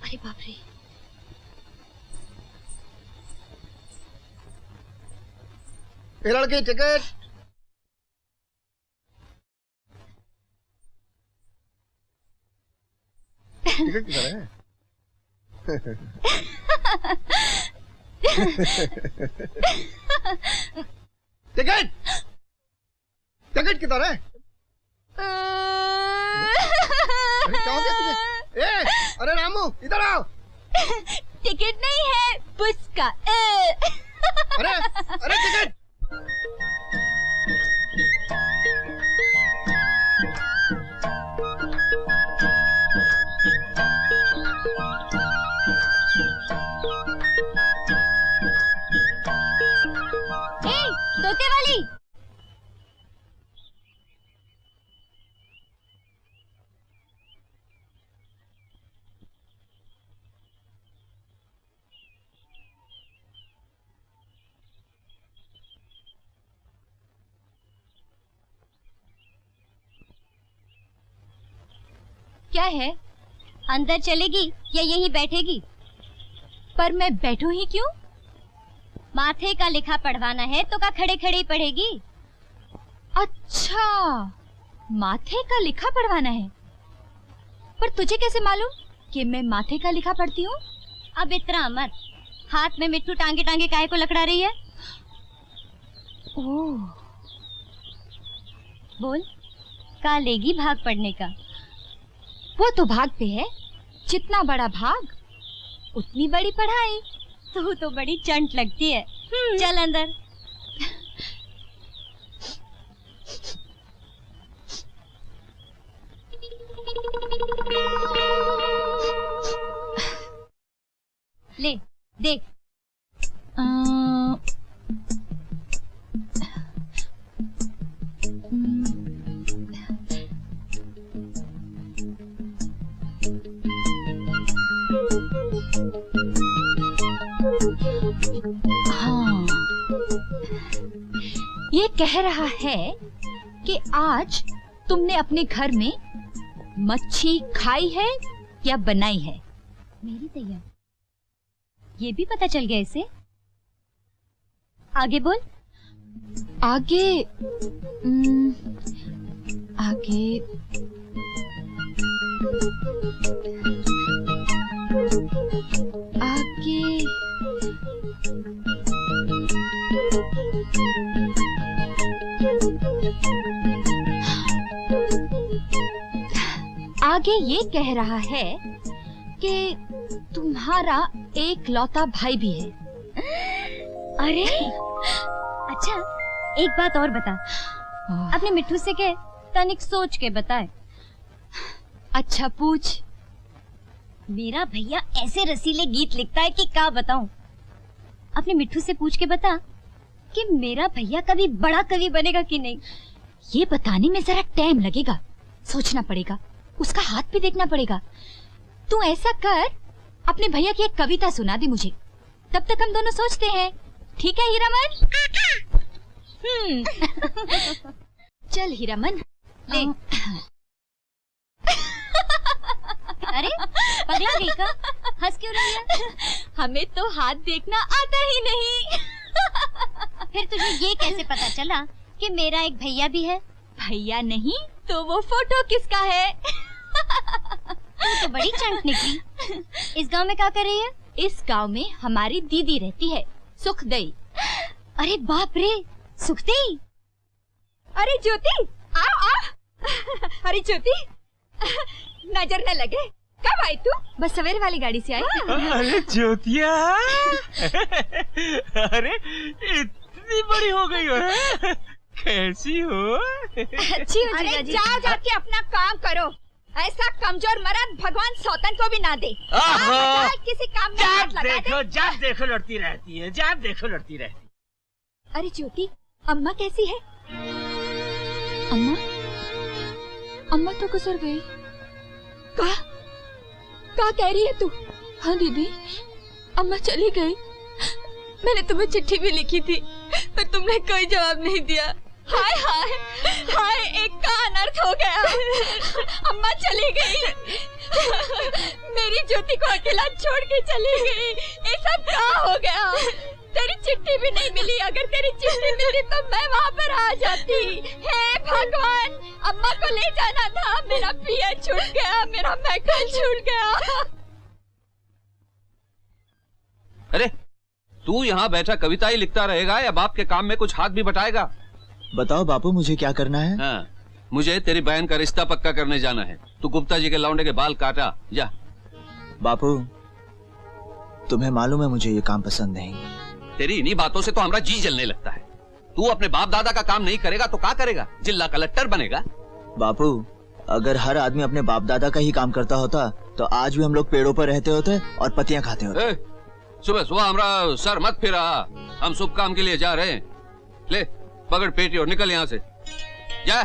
अरे बाप रे। ये लड़की टिकट। टिकट किधर है? टिकट टिकट किधर है? अरे क्या हो गया तुझे? ए, अरे रामू इधर आओ। टिकट नहीं है पुस्का। अरे अरे टिकट। तोते वाली। क्या है? अंदर चलेगी या यहीं बैठेगी? पर मैं बैठूं ही क्यों? माथे का लिखा पढ़वाना है तो का खड़े खड़े ही पढ़ेगी। अच्छा, माथे का लिखा पढ़वाना है। पर तुझे कैसे मालूम कि मैं माथे का लिखा पढ़ती हूँ? अब इतना मत, हाथ में मिट्टू टांगे टांगे काहे को लकड़ा रही है? ओह, बोल, का लेगी भाग पढ़ने का? वो तो भाग पे है, जितना बड़ा भाग उतनी बड़ी पढ़ाई। तू तो बड़ी चंट लगती है। चल अंदर। ले देख। हाँ, ये कह रहा है कि आज तुमने अपने घर में मच्छी खाई है या बनाई है? मेरी तैयार, ये भी पता चल गया इसे। आगे बोल। आगे आगे आगे आगे ये कह रहा है कि तुम्हारा एक लौता भाई भी है। अरे अच्छा, एक बात और बता। अपने मिट्टू से कह तनिक सोच के बताए। अच्छा पूछ। मेरा भैया ऐसे रसीले गीत लिखता है कि क्या बताऊं। अपने मिट्टू से पूछ के बता कि मेरा भैया कभी बड़ा कवि बनेगा कि नहीं। ये बताने में जरा टाइम लगेगा, सोचना पड़ेगा, उसका हाथ भी देखना पड़ेगा। तू ऐसा कर, अपने भैया की एक कविता सुना दे मुझे, तब तक हम दोनों सोचते हैं। ठीक है हीरामन? चल हीरामन ले। अरे पगला गई का? हंस क्यों रही है? हमें तो हाथ देखना आता ही नहीं। फिर तुझे ये कैसे पता चला कि मेरा एक भैया भी है? भैया नहीं तो वो फोटो किसका है? तू तो बड़ी चंट निकली। इस गांव में क्या कर रही है? इस गांव में हमारी दीदी रहती है, सुखदेई। अरे बाप रे, सुखदेई। अरे ज्योति, आओ आओ। अरे ज्योति, नजर न लगे, कब आई तू? बस सवेरे वाली गाड़ी से आई। अरे ज्योतिया, अरे इतनी बड़ी हो गई हो, कैसी हो? अच्छी हो जीजा जी। जाओ जाके अपना काम करो, ऐसा कमजोर मर्द भगवान सौतन को भी ना दे। किसी काम में हाथ लगा दे। जब देखो लड़ती रहती है, जब देखो लड़ती रहती है। अरे ज्योति, अम्मा कैसी है? अम्मा अम्मा तो गुजर गई। क्या कह रही है तू? हाँ दीदी, अम्मा चली गई। मैंने तुम्हें चिट्ठी भी लिखी थी, पर तुमने कोई जवाब नहीं दिया। हाय हाय हाय, एक का अनर्थ हो गया। अम्मा चली गई। मेरी ज्योति को अकेला छोड़ के चली गई। ये सब क्या हो गया? तेरी चिट्ठी भी नहीं मिली। अगर तेरी चिट्ठी मिली तो मैं वहाँ पर आ जाती। हे भगवान, अम्मा को ले जाना था। मेरा पिया छूट गया, मेरा मैकल छूट गया। अरे तू यहाँ बैठा कविता ही लिखता रहेगा या बाप के काम में कुछ हाथ भी बटाएगा? बताओ बापू, मुझे क्या करना है? हाँ, मुझे तेरी बहन का रिश्ता पक्का करने जाना है। तू गुप्ता जी के लौंडे के बाल काटा, जा। बापू, तुम्हें मालूम है मुझे ये काम पसंद नहीं। तेरी इन्हीं बातों से तो हमारा जी जलने लगता है। तू अपने बाप दादा का काम नहीं करेगा तो क्या करेगा? जिला कलेक्टर बनेगा? बापू, अगर हर आदमी अपने बाप दादा का ही काम करता होता तो आज भी हम लोग पेड़ों पर रहते होते और पत्तियां खाते होते। सुबह सुबह हमारा सर मत फिरा। हम शुभ काम के लिए जा रहे हैं। ले पकड़ पेटी और निकल यहाँ से, जा।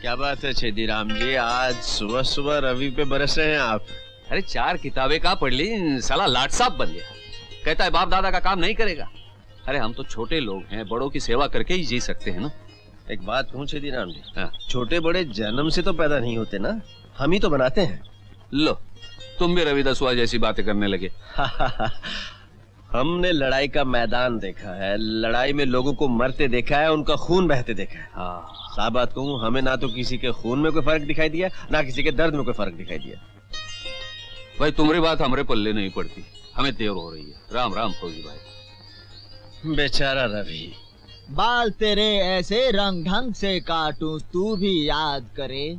क्या बात है छेदीराम जी, आज सुबह सुबह रवि पे बरस रहे हैं आप? अरे 4 किताबें का पढ़ ली, साला लाट साहब बन गया। कहता है बाप दादा का काम नहीं करेगा। अरे हम तो छोटे लोग हैं, बड़ों की सेवा करके ही जी सकते हैं ना। एक बात कहूँ छेदीराम जी, हाँ। छोटे बड़े जन्म से तो पैदा नहीं होते ना, हम ही तो बनाते हैं। लो तुम भी रवि दसवा जैसी बातें करने लगे। हमने लड़ाई का मैदान देखा है, लड़ाई में लोगों को मरते देखा है, उनका खून बहते देखा है। हाँ। साफ बात कहूँ, हमें ना तो किसी के खून में कोई फर्क दिखाई दिया, ना किसी के दर्द में कोई फर्क दिखाई दिया। भाई तुम्हारी बात हमारे पल्ले नहीं पड़ती, हमें देर हो रही है। राम राम फौजी भाई। बेचारा रवि। बाल तेरे ऐसे रंग ढंग से काटूं तू भी याद करे,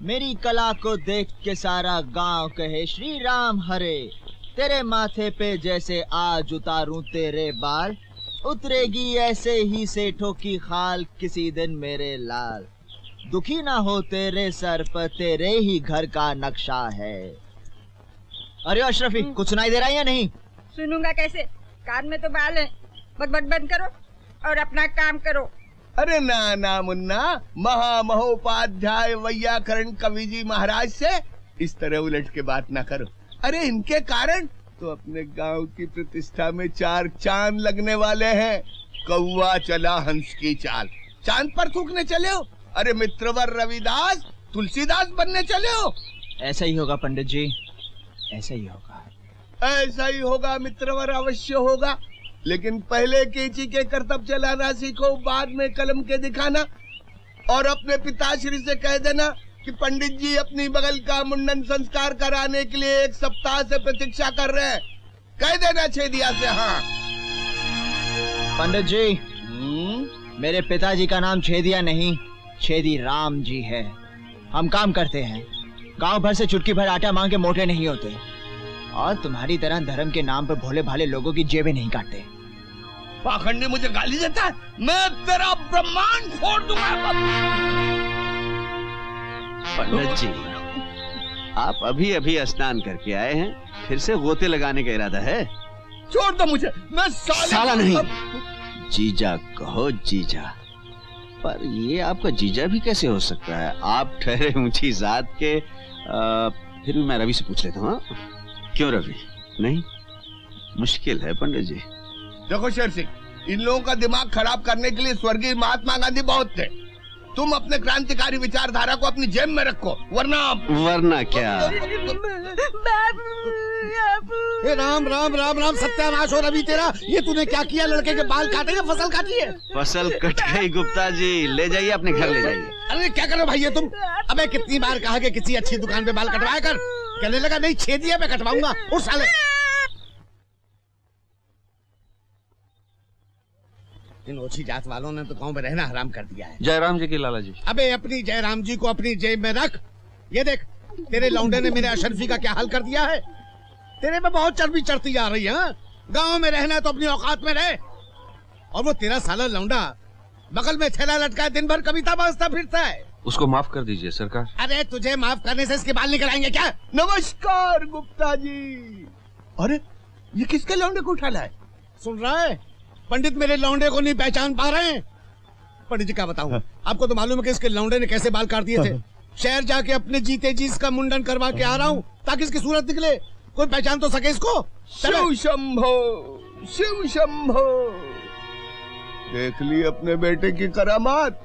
मेरी कला को देख के सारा गांव कहे श्री राम हरे। तेरे माथे पे जैसे आज उतारूं तेरे बाल, उतरेगी ऐसे ही सेठों की खाल किसी दिन मेरे लाल। दुखी ना हो तेरे सर पर तेरे ही घर का नक्शा है। अरे अशरफी, कुछ सुनाई दे रहा है या नहीं? सुनूंगा कैसे? कान में तो बाल है। बकबक बंद करो और अपना काम करो। अरे ना ना मुन्ना, महामहोपाध्याय वैयाकरण कवि जी महाराज से इस तरह उलट के बात ना करो। अरे इनके कारण तो अपने गांव की प्रतिष्ठा में 4 चांद लगने वाले हैं। कौवा चला हंस की चाल, चांद पर थूकने चले हो। अरे मित्रवर रविदास तुलसीदास बनने चले हो। ऐसा ही होगा पंडित जी, ऐसा ही होगा। ऐसा ही होगा मित्रवर, अवश्य होगा। लेकिन पहले केची के करतब चलाना सीखो, बाद में कलम के दिखाना। और अपने पिताश्री से कह देना कि पंडित जी अपनी बगल का मुंडन संस्कार कराने के लिए 1 सप्ताह से प्रतीक्षा कर रहे हैं। कह देना छेदिया से। हाँ पंडित जी, मेरे पिताजी का नाम छेदिया नहीं, छेदी राम जी है। हम काम करते हैं, गांव भर से चुटकी भर आटा मांग के मोटे नहीं होते, और तुम्हारी तरह धर्म के नाम पर भोले भाले लोगों की जेबें नहीं काटते। पाखंडी मुझे गाली देता है, मैं तेरा ब्रह्मांड फोड़ दूंगा। पंडित जी, आप अभी अभी स्नान करके आए हैं, फिर से गोते लगाने का इरादा है? छोड़ दो मुझे, मैं साला नहीं, जीजा कहो जीजा। पर ये आपका जीजा भी कैसे हो सकता है? आप ठहरे ऊंची जात के। फिर भी मैं रवि से पूछ लेता हूँ। क्यों रवि? नहीं, मुश्किल है पंडित जी। देखो शेर सिंह, इन लोगों का दिमाग खराब करने के लिए स्वर्गीय महात्मा गांधी बहुत थे। तुम अपने क्रांतिकारी विचारधारा को अपनी जेब में रखो, वरना क्या? राम राम राम राम, सत्यानाश हो रवि तेरा। ये तूने क्या किया? लड़के के बाल काटे या फसल काटी है? फसल कट गई गुप्ता जी, ले जाइए अपने घर ले जाइए। अरे क्या करो भाई ये तुम? अबे कितनी बार कहा कि किसी अच्छी दुकान पे बाल कटवाया कर। कहने लगा नहीं, छेदिया पे कटवाऊंगा। उठ साले। इन ओछी जात वालों ने तो गांव में रहना हराम कर दिया है। जयराम जी की लाला जी। अबे अपनी जयराम जी को अपनी जेब में रख। ये देख, तेरे लौंडे ने मेरे अशरफी का क्या हाल कर दिया है। तेरे पे बहुत चर्बी चढ़ती जा रही है। गांव में रहना है तो अपनी औकात में रहे। और वो तेरा साला लौंडा बगल में थैला लटका दिन भर कविता बजता फिरता है। उसको माफ कर दीजिए सरकार। अरे तुझे माफ करने से इसके बाल निकल आएंगे क्या? नमस्कार गुप्ता जी। अरे ये किसके लौंडे को उठा लाए? सुन रहा है? पंडित मेरे लौंडे को नहीं पहचान पा रहे हैं। पंडित जी क्या बताऊं, आपको तो मालूम है कि इसके लौंडे ने कैसे बाल काट दिए थे। शहर जाके अपने जीते जी इसका मुंडन करवा के आ रहा हूँ ताकि इसकी सूरत निकले, कोई पहचान तो सके इसको। शिव शंभो, शिव शंभो। देख ली अपने बेटे की करामात।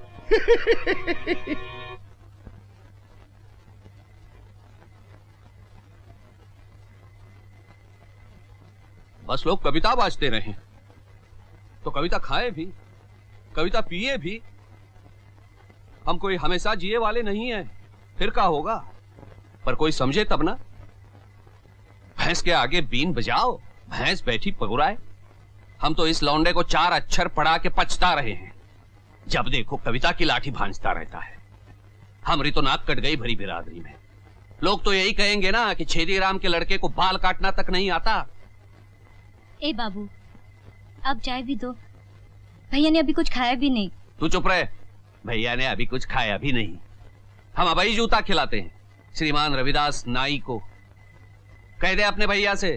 बस लोग कविता बाजते रहे तो कविता खाए भी, कविता पिए भी। हम कोई हमेशा जिए वाले नहीं है, फिर क्या होगा? पर कोई समझे तब ना। भैंस के आगे बीन बजाओ, भैंस बैठी पगुराए। हम तो इस लौंडे को 4 अक्षर पढ़ा के पछता रहे हैं। जब देखो कविता की लाठी भांजता रहता है। हमारी तो नाक कट गई भरी बिरादरी में। लोग तो यही कहेंगे ना कि छेदी राम के लड़के को बाल काटना तक नहीं आता। ए बाबू, अब चाय भी दो। भैया ने अभी कुछ खाया भी नहीं। तू चुप रहे। भैया ने अभी कुछ खाया भी नहीं। हम अबई जूता खिलाते हैं श्रीमान रविदास नाई को। कह दे अपने भैया से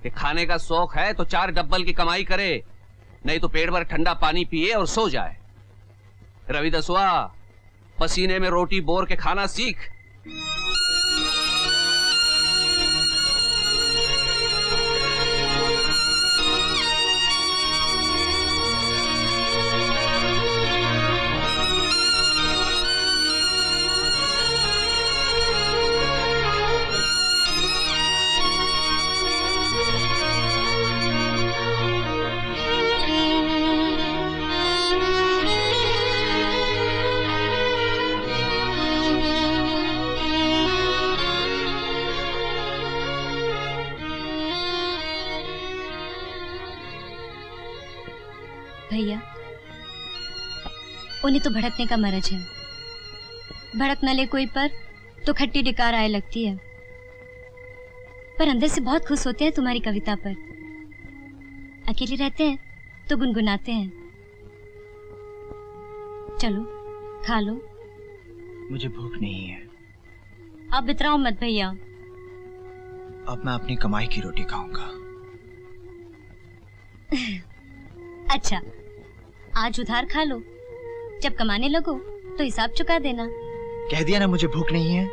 कि खाने का शौक है तो 4 डब्बल की कमाई करे, नहीं तो पेट भर ठंडा पानी पिए और सो जाए। रविदासवा, पसीने में रोटी बोर के खाना सीख। भैया, उन्हें तो भड़कने का मरज है। भड़क न ले कोई पर तो खट्टी डिकार आए लगती है, पर अंदर से बहुत खुश होते हैं तुम्हारी कविता पर। अकेले रहते हैं तो गुनगुनाते हैं। चलो खा लो। मुझे भूख नहीं है। अब इतराओ मत भैया। अब मैं अपनी कमाई की रोटी खाऊंगा। अच्छा, आज उधार खा लो, जब कमाने लगो तो हिसाब चुका देना। कह दिया ना मुझे भूख नहीं है।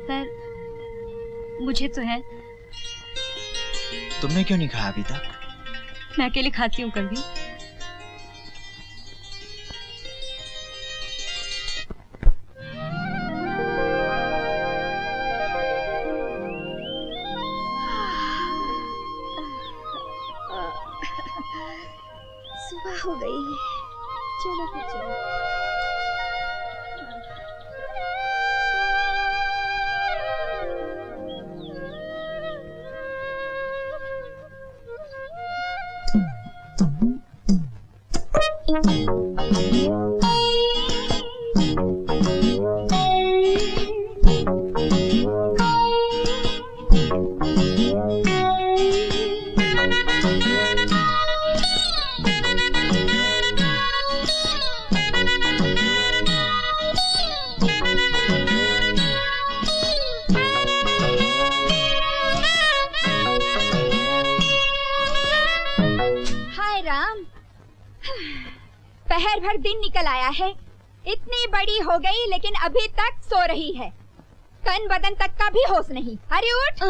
पर मुझे तो है। तुमने क्यों नहीं खाया अभी तक? मैं अकेले खाती हूँ कभी। सुबह हो गई, चलो फिर चलो। पहर भर दिन निकल आया है, इतनी बड़ी हो गई लेकिन अभी तक सो रही है। तन बदन तक का भी होश नहीं। अरे उठ।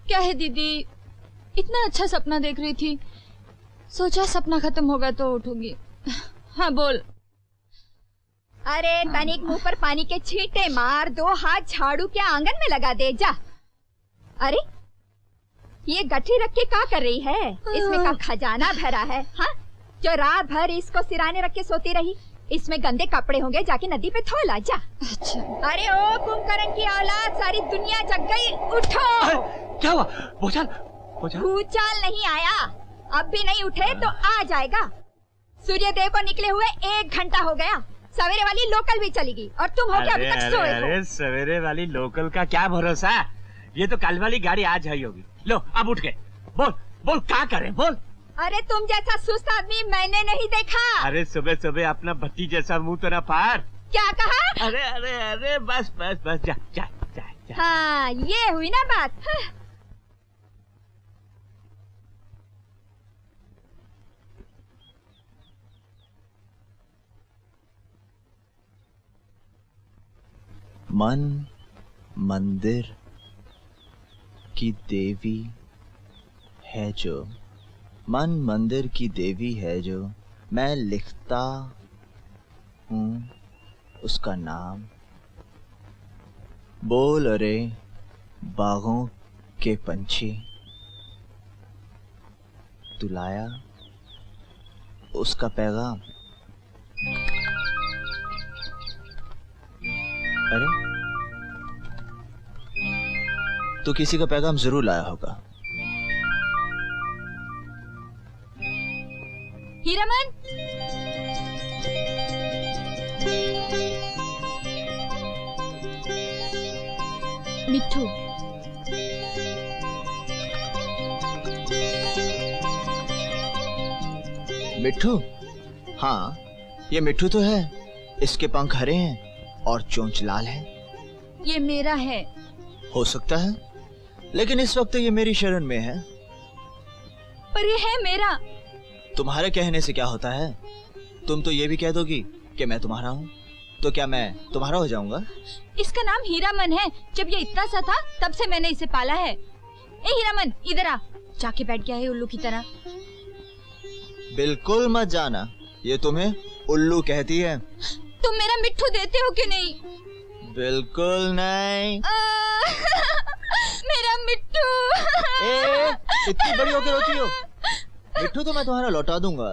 क्या है दीदी, इतना अच्छा सपना देख रही थी, सोचा सपना खत्म होगा तो उठूंगी। हाँ बोल। अरे तनिक मुंह पर पानी के छींटे मार, 2 हाथ झाड़ू के आंगन में लगा दे जा। अरे ये गठरी रख के क्या कर रही है? इसमें का खजाना भरा है? हाँ, जो रात भर इसको सिराने रख के सोती रही। इसमें गंदे कपड़े होंगे, जाके नदी पे धो ला जा। अच्छा। अरे ओ कुंभकर्ण की औलाद, सारी दुनिया जग गई, उठो। क्या हुआ? भूचाल? भूचाल नहीं आया, अब भी नहीं उठे तो आ जाएगा। सूर्यदेव को निकले हुए 1 घंटा हो गया। सवेरे वाली लोकल भी चली गई और तुम हो क्या अभी तक सोए हो? अरे सवेरे वाली लोकल का क्या भरोसा, ये तो कल वाली गाड़ी आज आई होगी। लो अब उठ गए, बोल बोल क्या करें, बोल। अरे तुम जैसा सुस्त आदमी मैंने नहीं देखा। अरे सुबह सुबह अपना भट्टी जैसा मुंह तो ना फाड़। क्या कहा? अरे अरे अरे बस बस बस, जा जा जा, जा। हाँ, ये हुई ना बात। हाँ। मन मंदिर की देवी है जो, मन मंदिर की देवी है जो, मैं लिखता हूँ उसका नाम। बोल अरे बागों के पंछी, तू लाया उसका पैगाम। अरे तू किसी का पैगाम जरूर लाया होगा। हीरामन, मिट्ठू, मिट्ठू? हाँ, ये मिट्ठू तो है। इसके पंख हरे हैं और चोंच लाल है। ये मेरा है। हो सकता है, लेकिन इस वक्त ये मेरी शरण में है। पर ये है मेरा। तुम्हारे कहने से क्या होता है? तुम तो ये भी कह दोगी कि मैं तुम्हारा हूँ, तो क्या मैं तुम्हारा हो जाऊंगा? इसका नाम हीरामन है। जब ये इतना सा था तब से मैंने इसे पाला है। ए हीरामन, इधर आ। जाके बैठ गया है उल्लू की तरह। बिल्कुल मत जाना, ये तुम्हें उल्लू कहती है। तुम मेरा मिट्ठू देते हो कि नहीं? बिल्कुल नहीं। मेरा मिट्ठू। इतनी बड़ी होकर रोती हो? मिट्ठू तो मैं तुम्हारा लौटा दूंगा,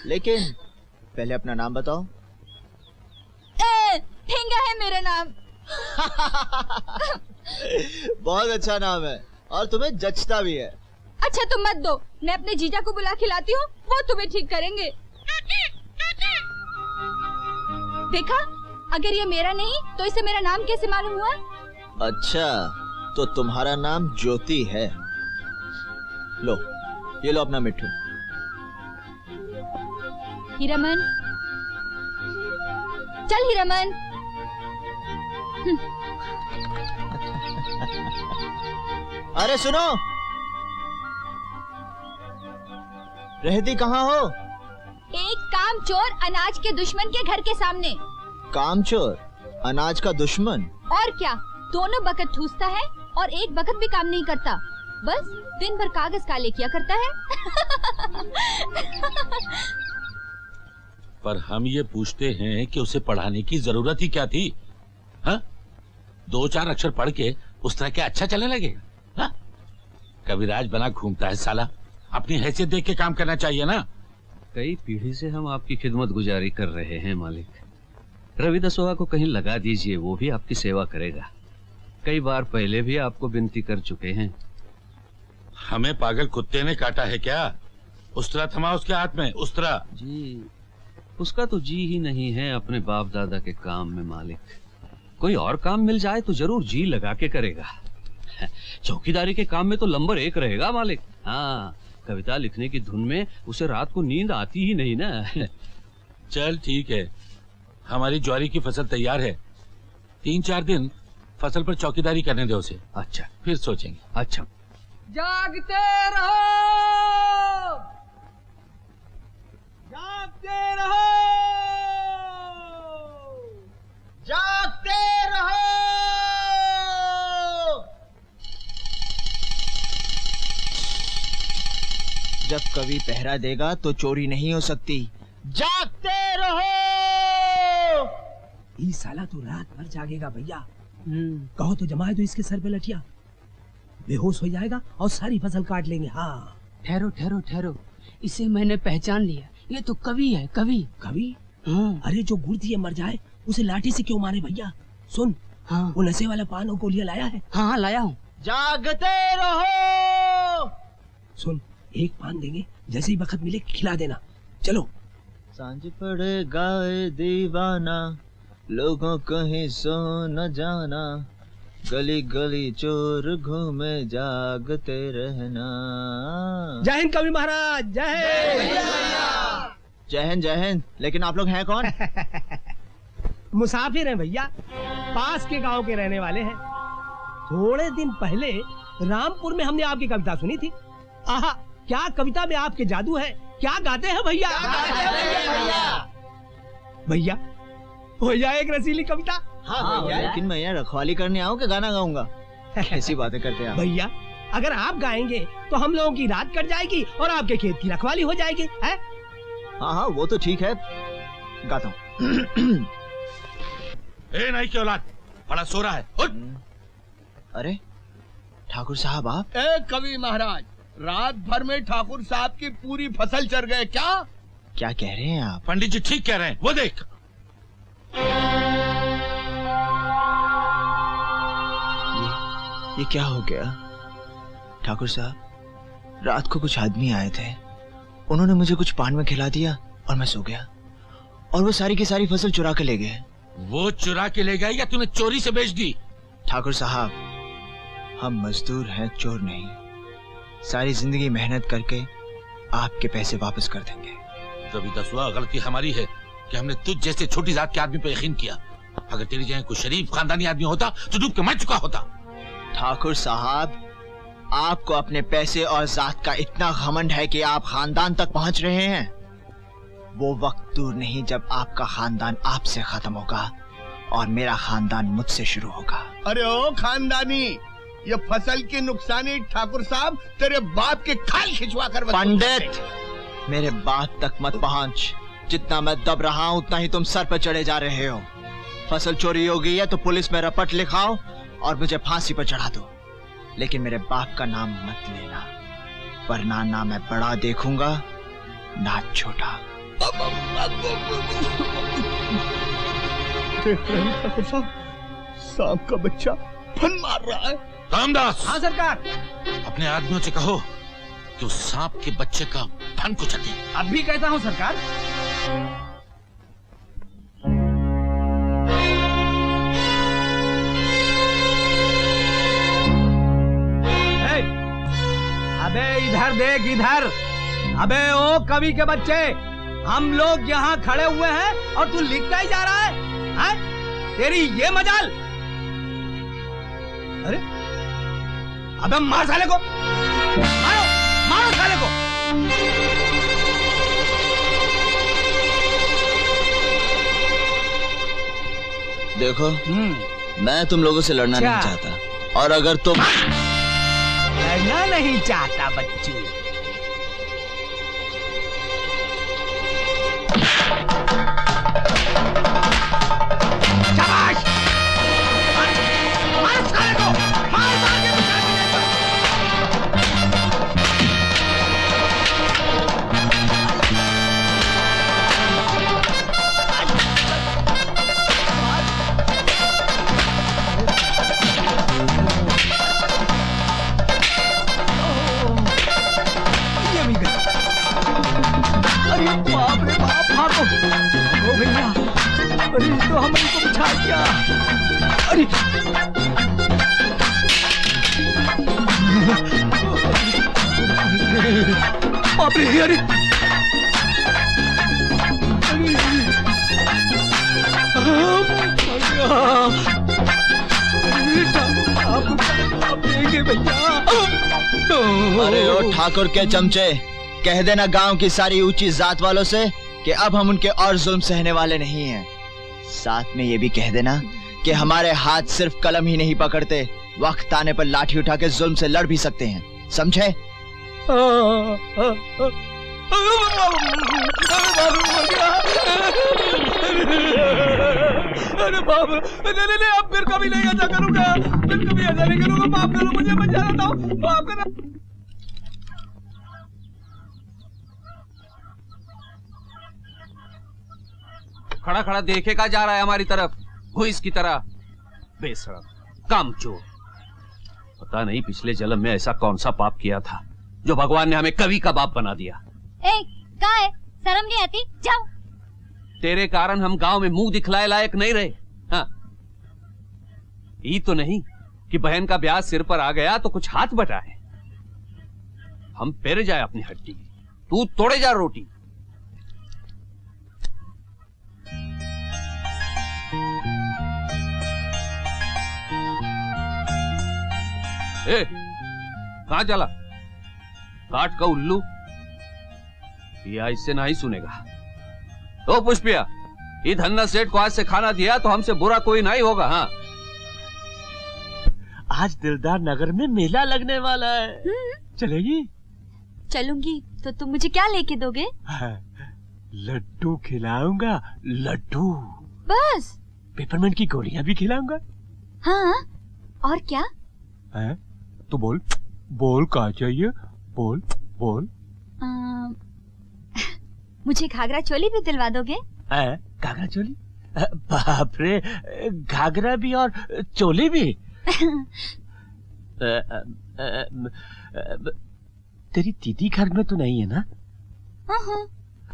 लेकिन पहले अपना नाम बताओ। ठेंगा है मेरा नाम। बहुत अच्छा नाम है और तुम्हें जचता भी है। अच्छा तुम मत दो, मैं अपने जीजा को बुला खिलाती हूँ, वो तुम्हें ठीक करेंगे। देखा, अगर ये मेरा नहीं तो इसे मेरा नाम कैसे मालूम हुआ? अच्छा, तो तुम्हारा नाम ज्योति है। लो, ये लो अपना मिट्ठू। हीरामन, चल हीरामन। अरे सुनो, रहती कहाँ हो? एक कामचोर अनाज के दुश्मन के घर के सामने। कामचोर अनाज का दुश्मन? और क्या, दोनों बखत ठूसता है और एक बखत भी काम नहीं करता, बस दिन भर कागज काले किया करता है। पर हम ये पूछते हैं कि उसे पढ़ाने की जरूरत ही क्या थी? हाँ? 2-4 अक्षर पढ़ के उस तरह क्या अच्छा चलने लगेगा? हाँ? कविराज बना घूमता है साला, अपनी हैसियत देख के काम करना चाहिए ना। कई पीढ़ी से हम आपकी खिदमत गुजारी कर रहे हैं मालिक। रवि दसोहा को कहीं लगा दीजिए, वो भी आपकी सेवा करेगा। कई बार पहले भी आपको विनती कर चुके हैं। हमें पागल कुत्ते ने काटा है क्या? उस्तरा थमा उसके हाथ में, उस्तरा। जी, उसका तो जी ही नहीं है अपने बाप दादा के काम में मालिक। कोई और काम मिल जाए तो जरूर जी लगा के करेगा। चौकीदारी के काम में तो नंबर 1 रहेगा मालिक। हाँ, कविता लिखने की धुन में उसे रात को नींद आती ही नहीं ना। चल ठीक है, हमारी ज्वारी की फसल तैयार है। 3-4 दिन फसल पर चौकीदारी करने दे उसे। अच्छा, फिर सोचेंगे। अच्छा। जागते रहो, जागते रहो, जागते रहो। जब कवि पहरा देगा तो चोरी नहीं हो सकती। जागते रहो। ये साला तो रात भर जागेगा भैया। कहो तो जमाए दो इसके सर पे लठिया, बेहोश हो जाएगा और सारी फसल काट लेंगे। हाँ, ठहरो ठहरो ठहरो, इसे मैंने पहचान लिया, ये तो कवि है। कवि? कवि? अरे जो गुड़ दिए मर जाए उसे लाठी से क्यों मारे भैया? सुन, हाँ, वो नशे वाला पान और गोलियां लाया है? हाँ लाया हूँ। जागते रहो। सुन, एक पान देंगे, जैसे ही वक्त मिले खिला देना। चलो। सांझ पड़े गाए दीवाना, लोगों कहीं सो न जाना, गली गली चोर घूमे जागते रहना। जय हिंद कवि महाराज। जय हिंद। जय हिंद जय हिंद। लेकिन आप लोग हैं कौन? मुसाफिर हैं भैया, पास के गांव के रहने वाले हैं। थोड़े दिन पहले रामपुर में हमने आपकी कविता सुनी थी। आहा, क्या कविता में आपके जादू है। क्या गाते हैं भैया? भैया हो जाए एक रसीली कविता। हाँ भैया, लेकिन मैं यहाँ रखवाली करने आऊँ कि गाना गाऊंगा? कैसी बातें करते हैं भैया, अगर आप गाएंगे तो हम लोगों की रात कट जाएगी और आपके खेत की रखवाली हो जाएगी। है? हाँ हाँ वो तो ठीक है, गाता हूँ। ए नहीं की औलाद, बड़ा सो रहा है, उठ। अरे ठाकुर साहब आप? ए कवि महाराज, रात भर में ठाकुर साहब की पूरी फसल चर गए क्या? क्या कह रहे हैं आप? पंडित जी ठीक कह रहे हैं, वो देख। ये क्या हो गया ठाकुर साहब? रात को कुछ आदमी आए थे, उन्होंने मुझे कुछ पान में खिला दिया और मैं सो गया, और वो सारी की सारी फसल चुरा के ले गए। वो चुरा के ले गए या तूने चोरी से बेच दी? ठाकुर साहब, हम मजदूर हैं, चोर नहीं। सारी जिंदगी मेहनत करके आपके पैसे वापस कर देंगे। तभी दसवा गलती हमारी है कि हमने तुझ जैसे छोटी जात के आदमी पे यकीन किया। अगर तेरी जगह कोई शरीफ खानदानी आदमी होता तो डूब के मर चुका होता। ठाकुर साहब, आपको अपने पैसे और जात का इतना घमंड है कि आप खानदान तक पहुंच रहे हैं। वो वक्त दूर नहीं जब आपका खानदान आपसे खत्म होगा और मेरा खानदान मुझसे शुरू होगा। अरे ओ खानदानी, ये फसल की नुकसानी ठाकुर साहब तेरे बाप के खाल खिंचवा कर पंडित, मेरे बात तक मत पहुंच। जितना मैं दब रहा हूं उतना ही तुम सर पर चढ़े जा रहे हो। फसल चोरी हो गई है तो पुलिस में रपट लिखाओ और मुझे फांसी पर चढ़ा दो, लेकिन मेरे बाप का नाम मत लेना, वरना ना मैं बड़ा देखूंगा ना छोटा। ठाकुर साहब, सांप का बच्चा फन मार रहा है। रामदास। हाँ सरकार। अपने आदमियों से कहो कि उस सांप के बच्चे का फन कुचल दे। अब भी कहता हूँ सरकार। अबे इधर देख, इधर। अबे ओ कवि के बच्चे, हम लोग यहाँ खड़े हुए हैं और तू लिखता ही जा रहा है? तेरी ये मजाल। अरे अबे मार साले को, मारो मारो साले को। देखो, मैं तुम लोगों से लड़ना नहीं चाहता, और अगर तुम लड़ना नहीं चाहता बच्चू, शाबाश, मार साले को, मार मार के बाप रे बाप, भागो ओ भैया। अरे तो हमने को बिछा दिया। अरे बाप रे, अरे आप देंगे भैया। अरे ओ ठाकुर के चमचे, कह देना गांव की सारी ऊंची जात वालों से कि अब हम उनके और जुल्म सहने वाले नहीं हैं। साथ में ये भी कह देना कि हमारे हाथ सिर्फ कलम ही नहीं पकड़ते, वक्त आने पर लाठी उठा के जुल्म से लड़ भी सकते हैं, समझे? अरे बाप, नहीं अब फिर कभी नहीं ऐसा करूंगा, फिर कभी ऐसा नहीं करूंगा। माफ करो मुझे, मैं जा रहा हूँ, माफ करो। खड़ा खड़ा देखेगा जा रहा है हमारी तरफ, भूस की तरह। बेशरम, कामचोर। पता नहीं पिछले जन्म में ऐसा कौन सा पाप किया था जो भगवान ने हमें कवि का बाप बना दिया। कहाँ है? शर्म नहीं आती? जाओ। तेरे कारण हम गांव में मुंह दिखलाए लायक नहीं रहे। हाँ, ये तो नहीं कि बहन का ब्याह सिर पर आ गया तो कुछ हाथ बटाए। हम पेरे जाए अपनी हड्डी, तू तोड़े जा रोटी। ए, कहां चला? काट का उल्लू, या इससे नहीं सुनेगा। ओ पुष्पिया, ये धन्ना सेठ को आज से खाना दिया तो हमसे बुरा कोई नहीं होगा। हाँ, आज दिलदार नगर में मेला लगने वाला है, चलेगी? चलूंगी तो तुम मुझे क्या लेके दोगे? लड्डू खिलाऊंगा, लड्डू। बस? पेपरमिंट की गोलियां भी खिलाऊंगा। हाँ, और क्या? है? तू बोल, बोल क्या चाहिए, बोल बोल। मुझे घाघरा चोली भी दिलवा दोगे? घाघरा चोली? बाप रे, घाघरा भी और चोली भी? तेरी दीदी घर में तो नहीं है ना?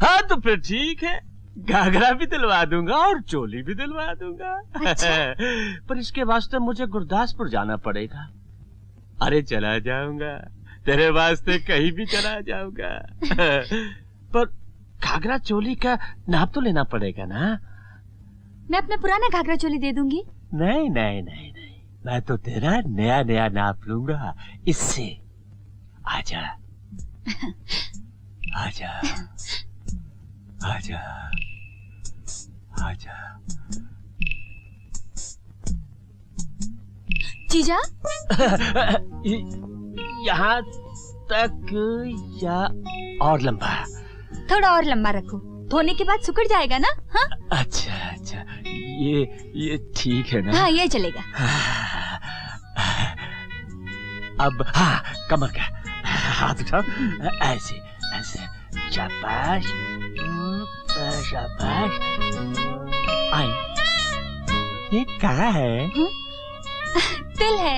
हाँ तो फिर ठीक है, घाघरा भी दिलवा दूंगा और चोली भी दिलवा दूंगा। अच्छा? पर इसके वास्ते मुझे गुरदासपुर जाना पड़ेगा। अरे चला जाऊंगा, तेरे वास्ते कहीं भी चला जाऊंगा। पर घाघरा चोली का नाप तो लेना पड़ेगा ना? मैं अपना पुराना घाघरा चोली दे दूंगी। नहीं नहीं नहीं नहीं, मैं तो तेरा नया नया नाप लूंगा इससे। आजा आजा आजा आजा। जीजा? यहाँ तक या और लंबा? थोड़ा और लंबा रखो, धोने के बाद सुखड़ जाएगा ना? हाँ? अच्छा अच्छा, ये ठीक है ना? हाँ, ये चलेगा। अब हाँ, कमर का हाथ उठाओ, ऐसे ऐसे, शाबाश शाबाश। आई, ये क्या है? तिल है।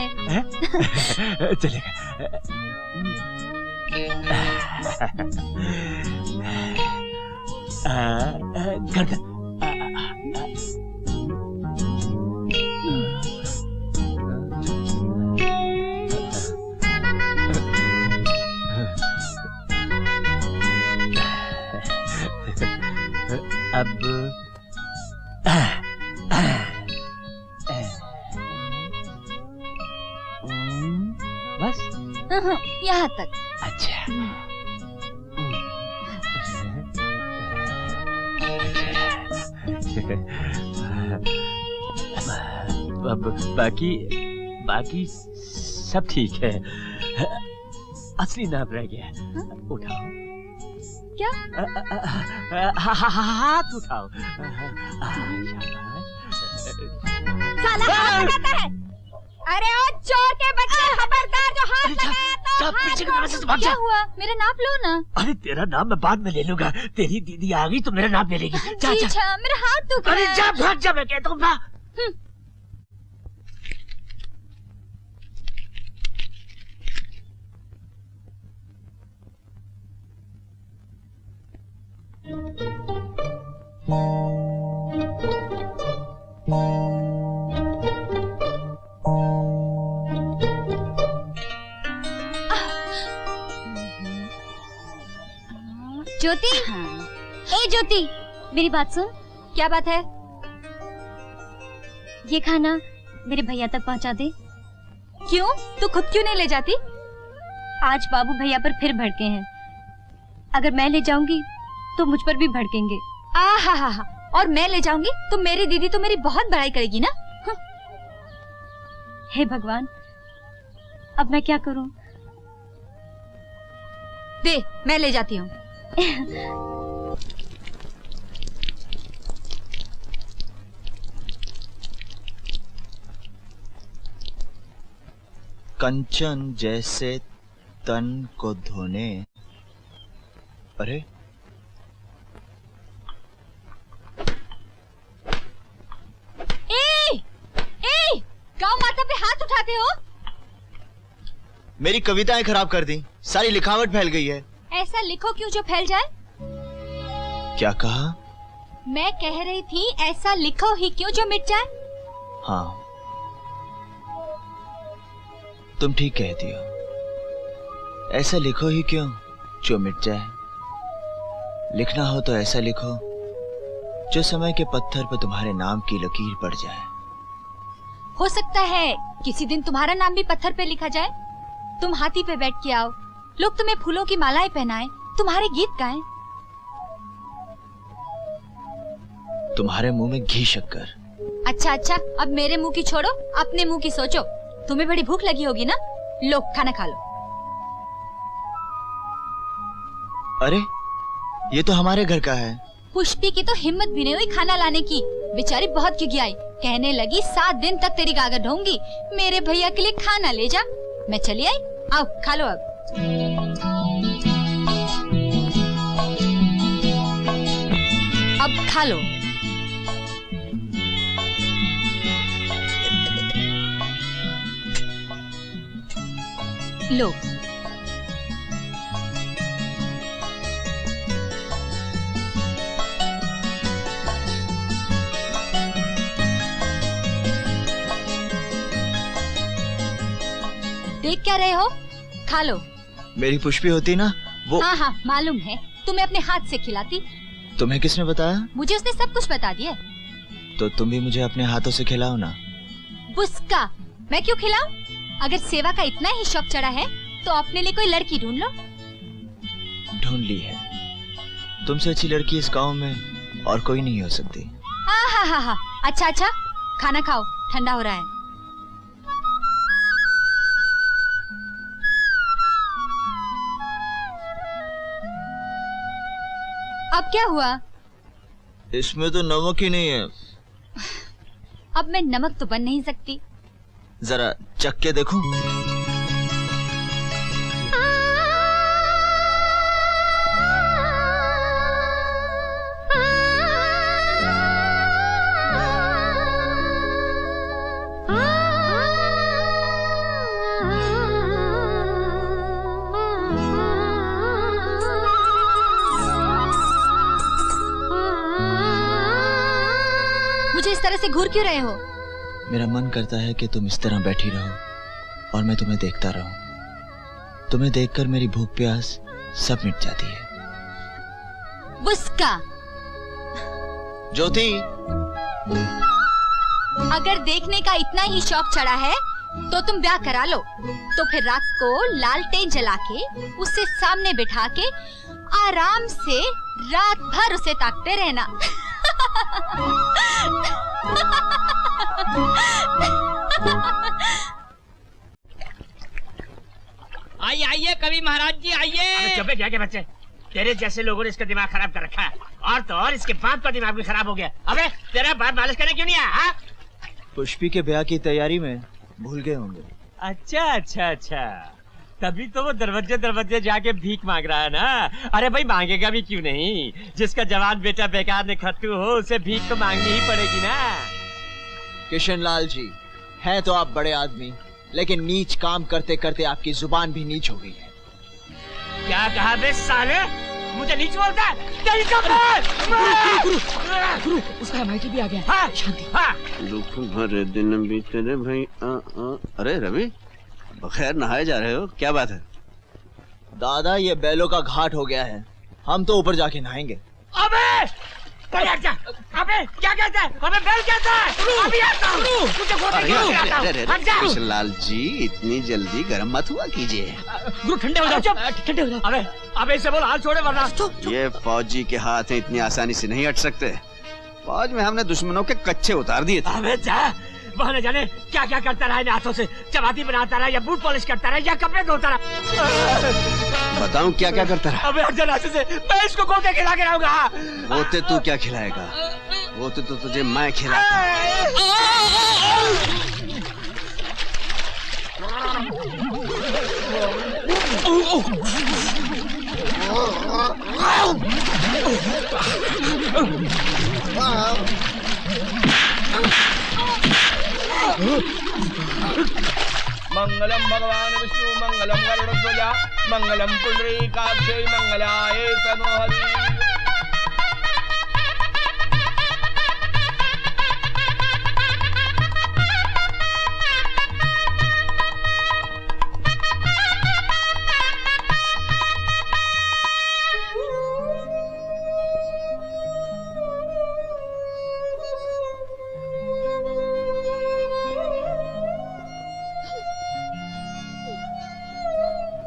चलेगा। गर्दन। अब बस यहाँ तक। अच्छा, अब बाकी सब ठीक है। असली नाप रह गया। उठाओ। क्या? हाथ उठाओ। साला हाथ उठाता है। अरे ओ चोर के बच्चे, खबरदार, जो हाथ लगाया तो पीछे के दरवाजे से भाग जा। क्या हुआ? मेरा नाप लो ना। अरे तेरा नाम मैं बाद में ले लूंगा, तेरी दीदी आ गई तो मेरा नाम ले लेगी। जा जा। मेरा हाथ दुख रहा है। अरे जा, भाग जा, मैं कहता हूँ ना। ज्योति, ए ज्योति, मेरी बात सुन। क्या बात है? ये खाना मेरे भैया तक पहुंचा दे। क्यों? तू खुद क्यों नहीं ले जाती? आज बाबू भैया पर फिर भड़के हैं। अगर मैं ले जाऊंगी तो मुझ पर भी भड़केंगे। आहा, और मैं ले जाऊंगी तो मेरी दीदी तो मेरी बहुत बड़ाई करेगी ना। हे भगवान, अब मैं क्या करूं? दे, मैं ले जाती हूँ। कंचन जैसे तन को धोने। अरे गाँव माता पे हाथ उठाते हो? मेरी कविताएं खराब कर दी, सारी लिखावट फैल गई है। ऐसा लिखो क्यों जो फैल जाए? क्या कहा? मैं कह रही थी ऐसा लिखो ही क्यों जो मिट जाए। हाँ, तुम ठीक कहती हो। ऐसा लिखो ही क्यों जो मिट जाए। लिखना हो तो ऐसा लिखो जो समय के पत्थर पर तुम्हारे नाम की लकीर पड़ जाए। हो सकता है किसी दिन तुम्हारा नाम भी पत्थर पे लिखा जाए। तुम हाथी पे बैठ के आओ, लोग तुम्हें फूलों की मालाएं पहनाएं, तुम्हारे गीत गाएं। तुम्हारे मुंह में घी शक्कर। अच्छा, अब मेरे मुंह की छोड़ो, अपने मुंह की सोचो। तुम्हें बड़ी भूख लगी होगी ना? लो, खाना खा लो। अरे, ये तो हमारे घर का है। पुष्पी की तो हिम्मत भी नहीं हुई खाना लाने की। बेचारी बहुत खिखियाई, कहने लगी 7 दिन तक तेरी गागर ढोंगी, मेरे भैया के लिए खाना ले जा। मैं चली आई, आओ खा लो अब। अब खा लो। लो। देख क्या रहे हो, खा लो। मेरी पुष्पी होती ना वो। हाँ हाँ मालूम है, तुम्हें अपने हाथ से खिलाती। तुम्हें किसने बताया? मुझे उसने सब कुछ बता दिया। तो तुम भी मुझे अपने हाथों से खिलाओ ना। बुस्का, मैं क्यों खिलाऊं? अगर सेवा का इतना ही शौक चढ़ा है तो अपने लिए कोई लड़की ढूंढ लो। ढूंढ ली है। तुमसे अच्छी लड़की इस गांव में और कोई नहीं हो सकती। हाँ हाँ हाँ, अच्छा अच्छा, खाना खाओ, ठंडा हो रहा है। अब क्या हुआ? इसमें तो नमक ही नहीं है। अब मैं नमक तो बन नहीं सकती। जरा चख के देखूं। मुझे इस तरह से घूर क्यों रहे हो? मेरा मन करता है कि तुम इस तरह बैठी रहो और मैं तुम्हें देखता रहूं। तुम्हें देखकर मेरी भूख प्यास सब मिट जाती है। बुस्का। ज्योति, अगर देखने का इतना ही शौक चढ़ा है तो तुम ब्याह करा लो। तो फिर रात को लालटेन जला के उसे सामने बिठा के आराम से रात भर उसे ताकते रहना। आइए आइए कवि महाराज जी आइए। चुप क्या के बच्चे, तेरे जैसे लोगों ने इसका दिमाग खराब कर रखा है। और तो और इसके बाप का दिमाग भी खराब हो गया। अबे तेरा बाप मालिश करने क्यों नहीं आया? पुष्पी के ब्याह की तैयारी में भूल गए होंगे। अच्छा अच्छा अच्छा, तभी तो वो दरवाजे दरवाजे जाके भीख मांग रहा है ना। अरे भाई मांगेगा भी क्यों नहीं, जिसका जवान बेटा बेकार ने खत्तू हो उसे भीख तो मांगनी ही पड़ेगी ना। किशन लाल जी, हैं तो आप बड़े आदमी, लेकिन नीच काम करते करते आपकी जुबान भी नीच हो गई है। क्या कहा बे साले, मुझे नीच बोलता है? गुरु, उसका माइटी भी आ गया। हाँ, शांति। हाँ। दुख भरे दिन बीते रे भाई। अरे रवि, बखैर नहाए जा रहे हो, क्या बात है? दादा ये बैलों का घाट हो गया है, हम तो ऊपर जाके नहाएंगे। अबे अबे क्या कहता है? अबे बैल कहता है। अभी आता हूँ। मुझे किशन लाल जी, इतनी जल्दी गर्म मत हुआ कीजिए। गुरु ठंडे हो जाओ, ठंडे हो जाओ। अबे अबे इसे बोल हाथ छोड़े वरना। ये फौजी के हाथ इतनी आसानी से नहीं हट सकते। फौज में हमने दुश्मनों के कच्चे उतार दिए थे। अबे जा, वह न जाने क्या क्या करता रहा है हाथों से। चपाती बनाता रहा या बूट पॉलिश करता रहा या कपड़े धोता रहा। बताऊं क्या क्या करता रहा? अबे हट से मैं इसको गोते खिला के रहूंगा। गोते तू क्या खिलाएगा? गोते तो तुझे मैं खिलाता। मंगलम भगवान विष्णु मंगलम गरुड़ध्वजा मंगलम पुंडरीकाक्षै मंगलाय तनोहरि।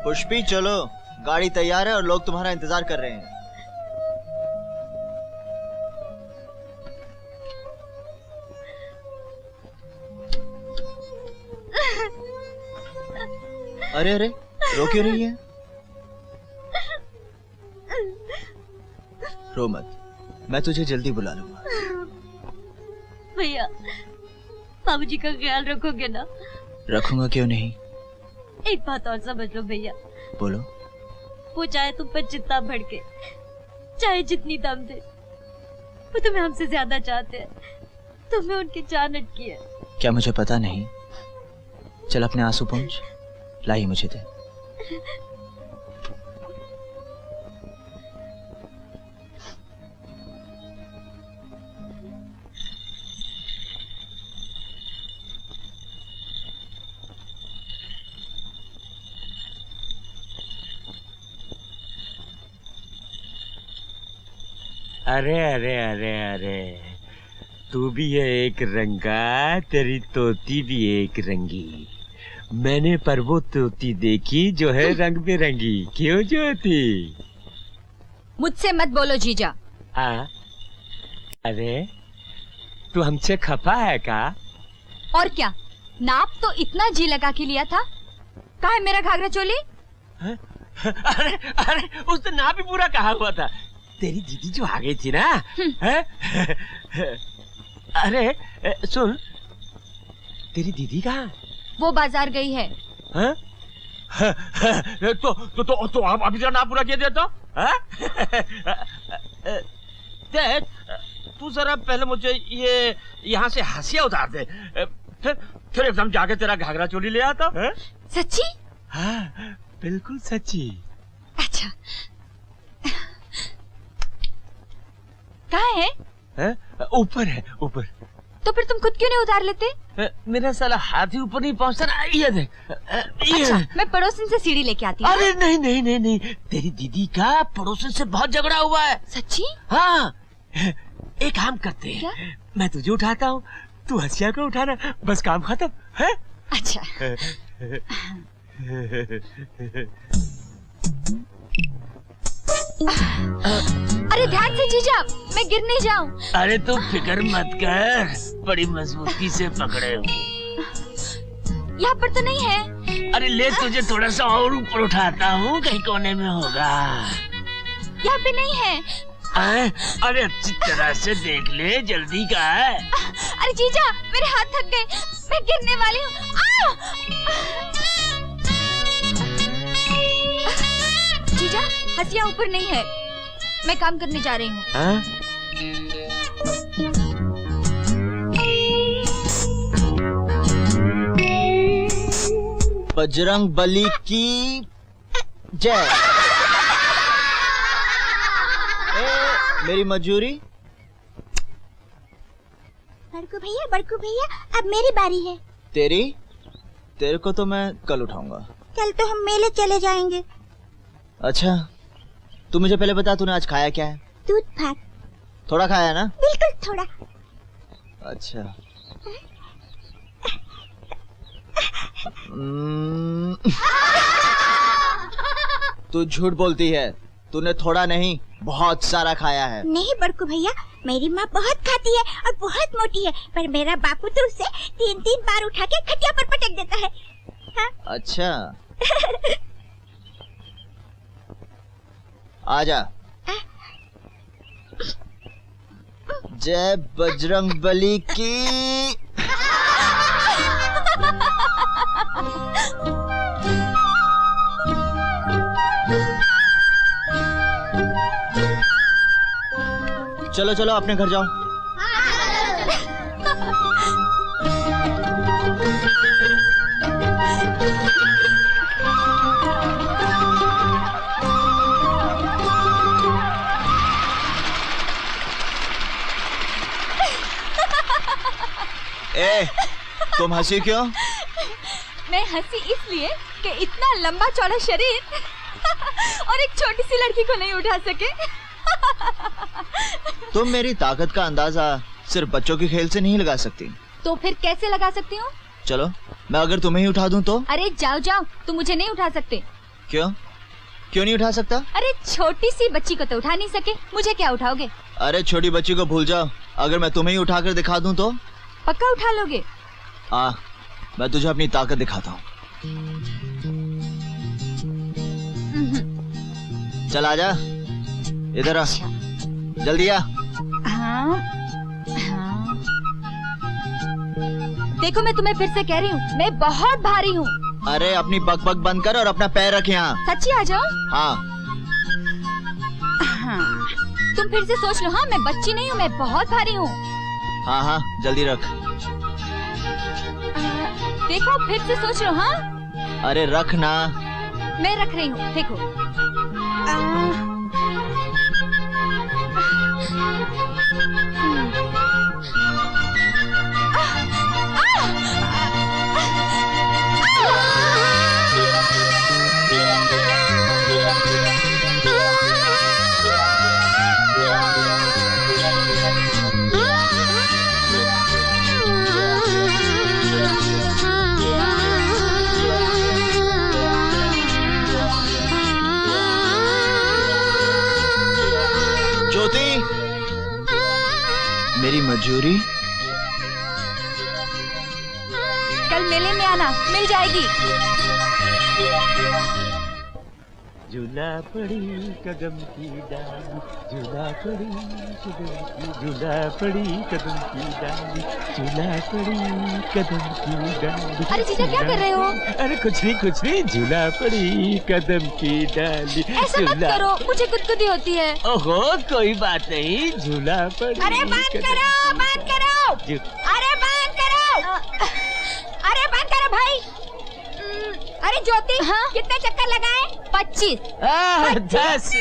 पुष्पी चलो, गाड़ी तैयार है और लोग तुम्हारा इंतजार कर रहे हैं। अरे अरे, रो क्यों रही है? रो मत, मैं तुझे जल्दी बुला लूंगा। भैया, बाबूजी का ख्याल रखोगे ना? रखूंगा, क्यों नहीं। एक बात और समझ लो भैया, बोलो। वो चाहे तुम पर जितना भड़के, चाहे जितनी दम दे, वो तुम्हें हमसे ज्यादा चाहते हैं। तुम्हें उनकी जान अटकी है। क्या मुझे पता नहीं? चल अपने आंसू पूंछ, लाई मुझे दे। अरे अरे अरे अरे, तू भी है एक रंगा, तेरी तोती भी एक रंगी। मैंने पर वो तोती देखी जो है रंग बिरंगी। क्यों ज्योति? मुझसे मत बोलो जीजा। हाँ? अरे तू हमसे खफा है का? और क्या, नाप तो इतना जी लगा के लिया था। कहाँ है मेरा घाघरा चोली? अरे अरे, उसने नाप ही पूरा कहा हुआ था। तेरी दीदी जो आ गई थी ना, अरे सुन, तेरी दीदी कहाँ? वो बाजार गई है। तो आप अभी जरा नाप पूरा किया देता। देख, तू जरा पहले मुझे ये यहाँ से हंसिया उतार दे, फिर एकदम जाके तेरा घाघरा चोली ले आता। सच्ची? हाँ, बिल्कुल सच्ची। अच्छा, कहाँ है? ऊपर है, ऊपर। तो फिर तुम खुद क्यों नहीं उतार लेते? मेरा साला हाथ ही ऊपर नहीं पहुंचता ना। ये देख, अच्छा, मैं पड़ोसन से सीढ़ी लेके आती हूँ। अरे नहीं नहीं नहीं नहीं, तेरी दीदी का पड़ोसन से बहुत झगड़ा हुआ है। सच्ची? हाँ, एक काम करते हैं। क्या? मैं तुझे उठाता हूँ, तू हंसिया को उठाना, बस काम खत्म है। अच्छा। अरे ध्यान से जीजा, मैं गिर नहीं जाऊं। अरे तू फिक्र मत कर, बड़ी मजबूती से पकड़े हूँ। यहाँ पर तो नहीं है। अरे ले, तुझे थोड़ा सा और ऊपर उठाता हूँ, कहीं कोने में होगा। यहाँ पे नहीं है। अरे अच्छी तरह से देख ले, जल्दी का है। अरे जीजा, मेरे हाथ थक गए, मैं गिरने वाली हूँ। जीजा, हंसिया ऊपर नहीं है, मैं काम करने जा रही हूँ। बजरंग बली की जय। मेरी मजूरी। बड़कू भैया, अब मेरी बारी है। तेरे को तो मैं कल उठाऊंगा। कल तो हम मेले चले जाएंगे। अच्छा, तू मुझे पहले बता, तूने आज खाया क्या है? दूध भात। थोड़ा खाया ना? बिल्कुल थोड़ा। अच्छा। तू झूठ बोलती है, तूने थोड़ा नहीं बहुत सारा खाया है। नहीं बड़कू भैया, मेरी माँ बहुत खाती है और बहुत मोटी है, पर मेरा बापू तो उसे 3-3 बार उठा के खटिया पर पटक देता है। हाँ? अच्छा, आजा। जय बजरंग बली की। चलो चलो अपने घर जाओ। ए, तुम हंसी क्यों? मैं हंसी इसलिए कि इतना लंबा चौड़ा शरीर और एक छोटी सी लड़की को नहीं उठा सके। तुम मेरी ताकत का अंदाजा सिर्फ बच्चों के खेल से नहीं लगा सकती। तो फिर कैसे लगा सकती हूँ? चलो, मैं अगर तुम्हें ही उठा दूं तो? अरे जाओ जाओ, तुम मुझे नहीं उठा सकते। क्यों? क्यों नहीं उठा सकता? अरे छोटी सी बच्ची को तो उठा नहीं सके, मुझे क्या उठाओगे? अरे छोटी बच्ची को भूल जाओ, अगर मैं तुम्हें ही उठा कर दिखा दूं तो? पक्का उठा लोगे? मैं तुझे अपनी ताकत दिखाता हूँ। चल आजा, इधर आ, जल्दी आ। हाँ हाँ। देखो मैं तुम्हें फिर से कह रही हूँ, मैं बहुत भारी हूँ। अरे अपनी बकबक बंद कर और अपना पैर रख यहाँ। सच्ची आ जाओ। हाँ हाँ। तुम फिर से सोच लो। हाँ मैं बच्ची नहीं हूँ, मैं बहुत भारी हूँ। हाँ हाँ जल्दी रख। देखो फिर से सोच लो। हाँ अरे रख ना। मैं रख रही हूँ, देखो। मेरी मजूरी कल मेले में आना, मिल जाएगी। झूला पड़ी कदम की डाली, झूला पड़ी कदम की, झूला पड़ी कदम की डाली, झूला पड़ी कदम की डाली। अरे जीजा क्या कर रहे हो? अरे कुछ नहीं, झूला पड़ी कदम की डाली। ऐसा मत करो, मुझे गुदगुदी होती है। ओहो कोई बात नहीं, झूला पड़ी। अरे बंद करो, बंद करो। अरे बंद करो, अरे बंद करो भाई। अरे ज्योति, हाँ? कितने चक्कर लगाए? 25। 10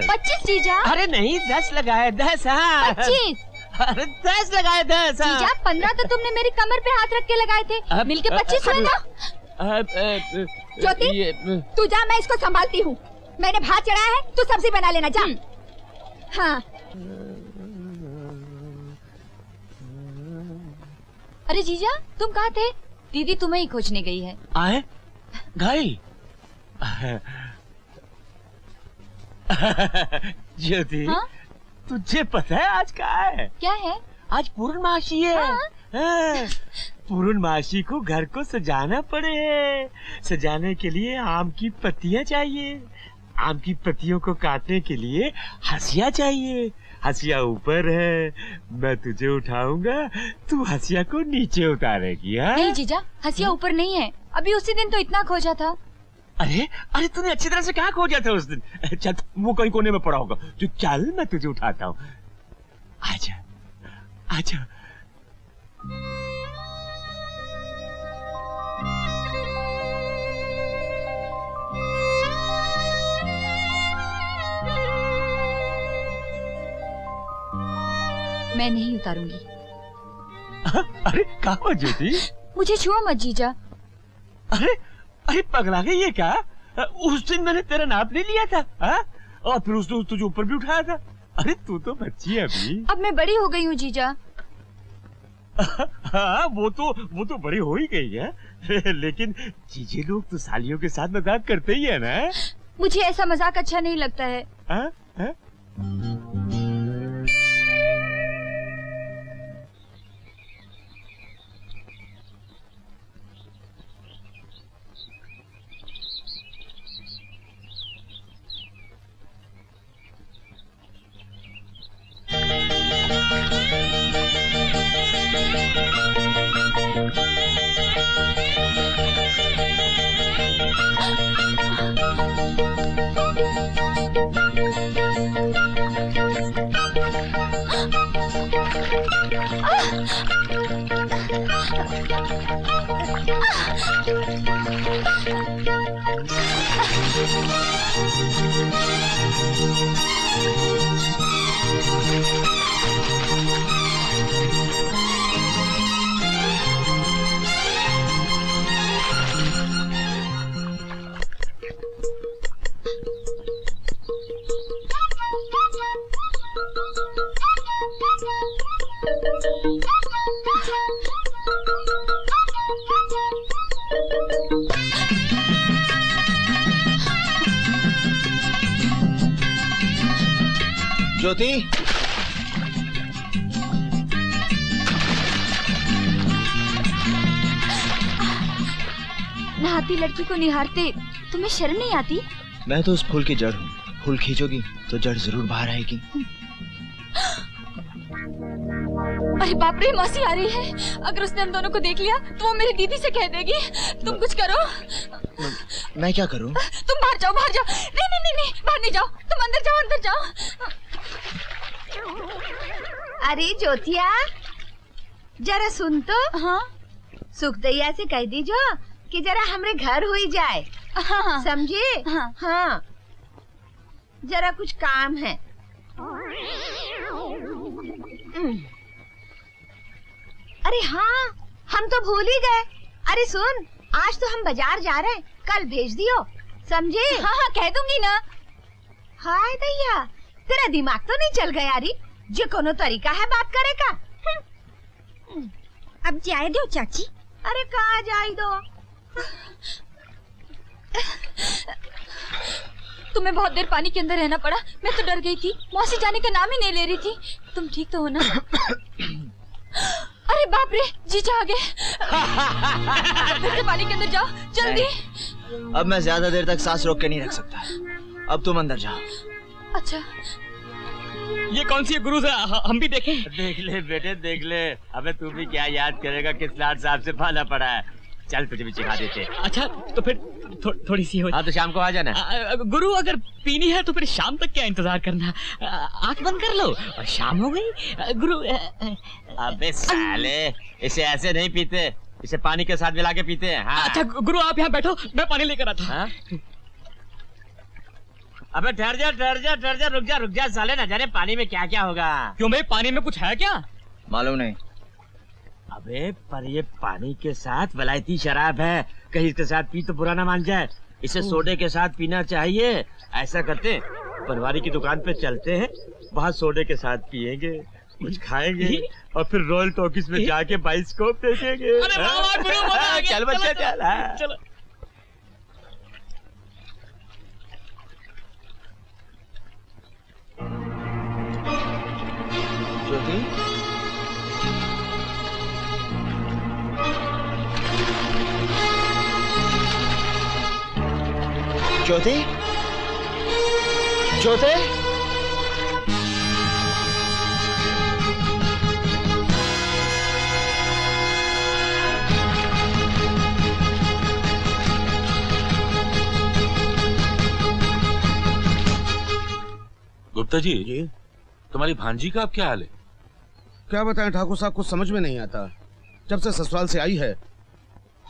25 जीजा। अरे नहीं 10 लगाए, 10। हाँ 25। अरे 10 लगाए, 10। जीजा 15 तो तुमने मेरी कमर पे हाथ रख के लगाए थे, मिलके 25 हुए ना। ज्योति तू जा, मैं इसको संभालती हूँ। मैंने भात चढ़ाया है, तू सब्जी बना लेना, जा। हाँ। अरे जीजा तुम कहाँ थे? दीदी तुम्हें ही खोजने गई है। आए गई? ज्योति हाँ? तुझे पता है आज क्या है? क्या है? आज पूर्णमासी है। हाँ? पूर्णमासी को घर को सजाना पड़े है। सजाने के लिए आम की पत्तियां चाहिए, आम की पत्तियों को काटने के लिए हंसिया चाहिए। हंसिया ऊपर है, मैं तुझे उठाऊंगा, तू हंसिया को नीचे उतारेगी। हाँ? नहीं जीजा, हंसिया ऊपर नहीं है, अभी उसी दिन तो इतना खोजा था। अरे तूने अच्छी तरह से कहाँ खोजा था उस दिन? चल वो कहीं कोने में पड़ा होगा, तू चल मैं तुझे उठाता हूँ। आजा आजा। मैं नहीं उतारूंगी। अरे कहाँ ज्योति? मुझे छुओ मत जीजा। अरे पगला गई है क्या? उस दिन मैंने तेरा नाप नहीं लिया था। हाँ? और फिर उस दिन तुझे ऊपर भी उठाया था। अरे तू तो बच्ची है अभी। अब मैं बड़ी हो गई हूँ जीजा। हाँ वो तो बड़ी हो ही गई है। लेकिन जीजे लोग तो सालियों के साथ मजाक करते ही है ना। मुझे ऐसा मजाक अच्छा नहीं लगता है। हाँ? हाँ? ज्योति नहाती लड़की को निहारते तुम्हें शर्म नहीं आती? मैं तो उस फूल की जड़ हूँ, फूल खींचोगी तो जड़ जरूर बाहर आएगी। अरे बाप रे, मौसी आ रही है। अगर उसने हम दोनों को देख लिया तो वो मेरी दीदी से कह देगी। तुम कुछ करो। मैं क्या करूं? तुम बाहर जाओ, बाहर जाओ। नहीं नहीं नहीं नहीं, बाहर नहीं जाओ, तुम अंदर जाओ, अंदर जाओ। अरे ज्योतिया, जरा सुन तो। हाँ? सुखदैया से कह दीजो कि जरा हमरे घर हुई जाए। हाँ। समझे? हाँ। हाँ, जरा कुछ काम है। अरे हाँ, हम तो भूल ही गए। अरे सुन, आज तो हम बाजार जा रहे हैं, कल भेज दियो, समझे? हाँ हाँ, कह दूंगी ना। हाय दैया, तेरा दिमाग तो नहीं चल गया री? जो कोनो तरीका है बात करे का? अब जाए दो चाची। अरे कहाँ जाए दो? तुम्हें बहुत देर पानी के अंदर रहना पड़ा। मैं तो डर गई थी, मौसी जाने का नाम ही नहीं ले रही थी। तुम ठीक तो हो ना? अरे बाप रे, जीजा आ गए। फिर से पानी के अंदर जाओ, जल्दी। अब मैं ज्यादा देर तक सांस रोक के नहीं रख सकता। अब तुम अंदर जाओ। अच्छा। ये कौन सी है गुरु, हम भी देखें? देख ले बेटे, देख ले। अबे तू भी क्या याद करेगा किस लाट साहब से पाला पड़ा है। चल तुझे भी सिखा देते। अच्छा तो फिर थोड़ी सी हो। हाँ तो शाम को आ जाना। गुरु अगर पीनी है तो फिर शाम तक क्या इंतजार करना, आंख बंद कर लो और शाम हो गई। गुरु अबे साले, इसे ऐसे नहीं पीते, इसे पानी के साथ मिला के पीते हैं। हाँ। अच्छा गुरु आप यहाँ बैठो, मैं पानी लेकर आता हूँ। अबे ठहर जा, ठहर जा, ठहर जा, रुक जा साले, न जाने पानी में क्या क्या होगा। क्यों भाई, पानी में कुछ है क्या? मालूम नहीं। अबे पर ये पानी के साथ वलायती शराब है, कहीं इसके साथ पी तो बुरा ना मान जाए। इसे सोडे के साथ पीना चाहिए। ऐसा करते, पनवारी की दुकान पे चलते हैं, वहाँ सोडे के साथ पियेंगे, कुछ खाएंगे और फिर रॉयल टॉकीज में जाके बाइस्कोप देखेंगे। अरे वाह गुरु, मजा आ गया। चल बच्चा चल। चलो। ज्योति, ज्योति, ज्योति, गुप्ता जी, तुम्हारी भांजी का अब क्या हाल है? क्या बताएं ठाकुर साहब, कुछ समझ में नहीं आता। जब से ससुराल से आई है,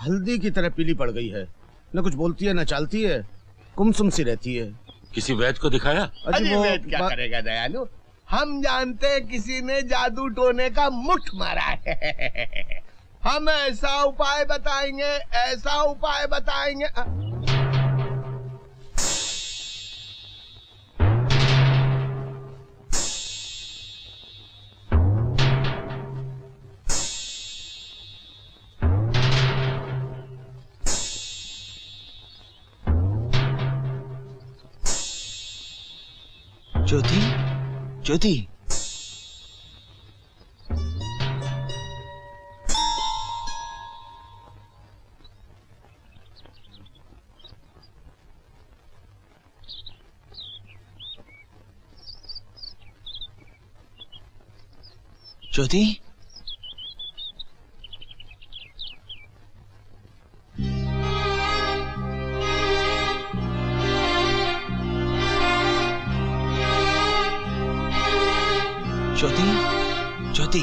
हल्दी की तरह पीली पड़ गई है। न कुछ बोलती है, न चालती है, गुमसुम सी रहती है। किसी वैद्य को दिखाया? अजी वो वैद्य क्या करेगा दयालु, हम जानते हैं किसी ने जादू टोने का मुठ मारा है। हम ऐसा उपाय बताएंगे, ऐसा उपाय बताएंगे। ज्योति, ज्योति, ज्योति, ज्योति, ज्योति,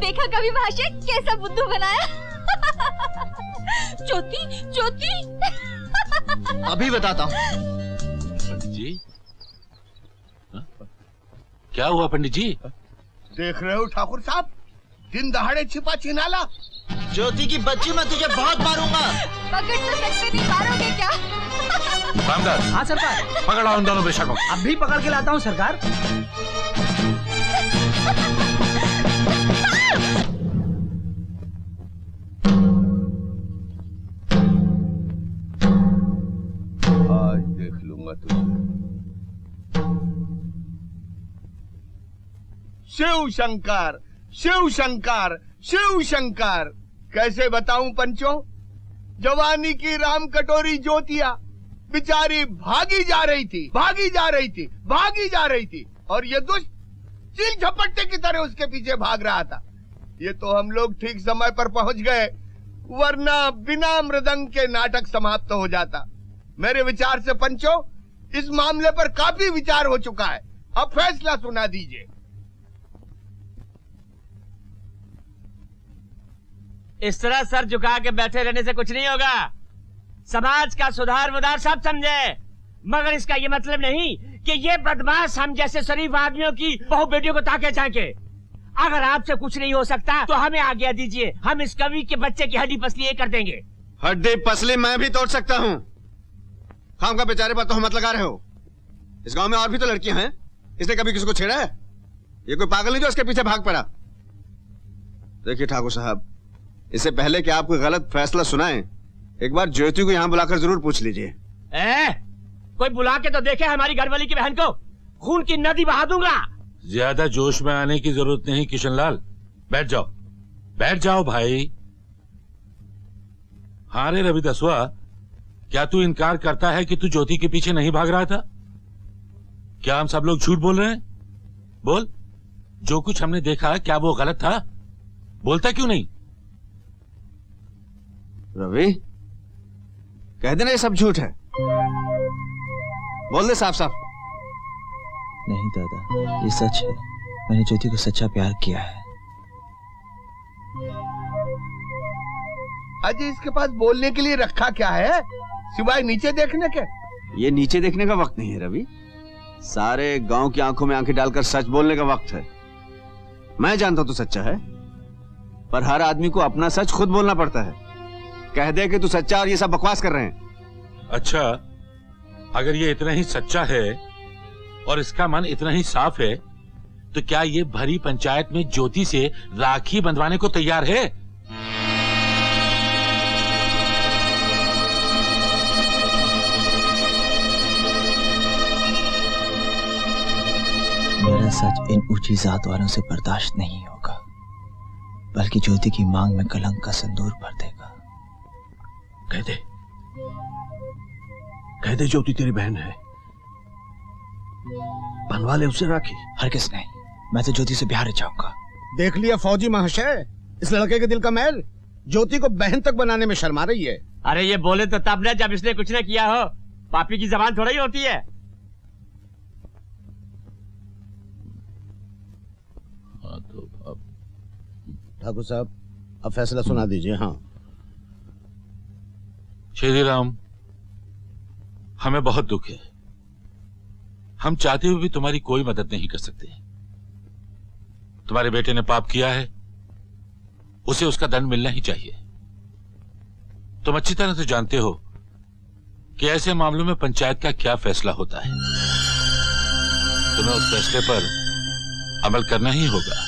देखा कभी भाषा कैसा बुद्धू बनाया। ज्योति, ज्योति। अभी बताता हूँ। पंडित जी, क्या हुआ पंडित जी? देख रहे हो ठाकुर साहब, दिन दहाड़े छिपा छिनाला। ज्योति की बच्ची, मैं तुझे बहुत मारूंगा। पकड़ तो सकते नहीं, मारोगे क्या? रामदास। हाँ सरकार। पकड़ा उन दोनों बेशकों। अब भी पकड़ के लाता हूँ सरकार। आज देख लूंगा तुझे। शिव शंकर, शिव शंकर, शिव शंकर। कैसे बताऊं पंचों, जवानी की राम कटोरी ज्योतिया बेचारी भागी जा रही थी, भागी जा रही थी, भागी जा रही थी, और ये दुष्ट चील झपट्टे की तरह उसके पीछे भाग रहा था। ये तो हम लोग ठीक समय पर पहुंच गए, वरना बिना मृदंग के नाटक समाप्त हो जाता। मेरे विचार से पंचों, इस मामले पर काफी विचार हो चुका है, अब फैसला सुना दीजिए। इस तरह सर झुका के बैठे रहने से कुछ नहीं होगा। समाज का सुधार वुधार सब समझे, मगर इसका ये मतलब नहीं कि ये बदमाश हम जैसे शरीफ आदमियों की बहु बेटियों को ताके झांके। अगर आपसे कुछ नहीं हो सकता तो हमें आज्ञा दीजिए, हम इस कवि के बच्चे की हड्डी पसली ये कर देंगे। हड्डी पसली मैं भी तोड़ सकता हूँ। खाम का बेचारे पर तोहमत लगा रहे हो। इस गांव में और भी तो लड़कियां हैं, इसने कभी किसी को छेड़ा है? ये कोई पागल नहीं जो इसके पीछे भाग पड़ा। देखिए ठाकुर साहब, इससे पहले कि आप कोई गलत फैसला सुनाएं, एक बार ज्योति को यहाँ बुलाकर जरूर पूछ लीजिए। कोई बुला के तो देखे हमारी घरवाली की बहन को, खून की नदी बहा दूंगा। ज्यादा जोश में आने की जरूरत नहीं किशनलाल, बैठ जाओ, बैठ जाओ भाई। हाँ रे रवि दसवा, क्या तू इनकार करता है कि तू ज्योति के पीछे नहीं भाग रहा था? क्या हम सब लोग झूठ बोल रहे हैं? बोल, जो कुछ हमने देखा क्या वो गलत था? बोलता क्यों नहीं? रवि, कह देना ये सब झूठ है, बोल दे साफ साफ। नहीं दादा, ये सच है, मैंने ज्योति को सच्चा प्यार किया है। अजय, इसके पास बोलने के लिए रखा क्या है सिवाय नीचे देखने के? ये नीचे देखने का वक्त नहीं है रवि, सारे गांव की आंखों में आंखें डालकर सच बोलने का वक्त है। मैं जानता हूं तू सच्चा है, पर हर आदमी को अपना सच खुद बोलना पड़ता है। कह दे कि तू सच्चा और ये सब बकवास कर रहे हैं। अच्छा, अगर ये इतना ही सच्चा है और इसका मन इतना ही साफ है, तो क्या ये भरी पंचायत में ज्योति से राखी बंधवाने को तैयार है? मेरा सच इन ऊंची जात वालों से बर्दाश्त नहीं होगा, बल्कि ज्योति की मांग में कलंक का सिंदूर भर देगा। कह दे ज्योति तेरी बहन है, बनवा ले उससे राखी। हरगिज़ नहीं, मैं तो ज्योति से ब्याह रचाऊंगा। देख लिया फौजी महाशय, इस लड़के के दिल का मैल ज्योति को बहन तक बनाने में शर्मा रही है। अरे ये बोले तो तब न जब इसने कुछ न किया हो, पापी की जबान थोड़ा ही होती है। ठाकुर साहब, अब फैसला सुना दीजिए। हाँ श्री राम, हमें बहुत दुख है, हम चाहते हुए भी तुम्हारी कोई मदद नहीं कर सकते। तुम्हारे बेटे ने पाप किया है, उसे उसका दंड मिलना ही चाहिए। तुम अच्छी तरह से जानते हो कि ऐसे मामलों में पंचायत का क्या फैसला होता है। तुम्हें उस फैसले पर अमल करना ही होगा।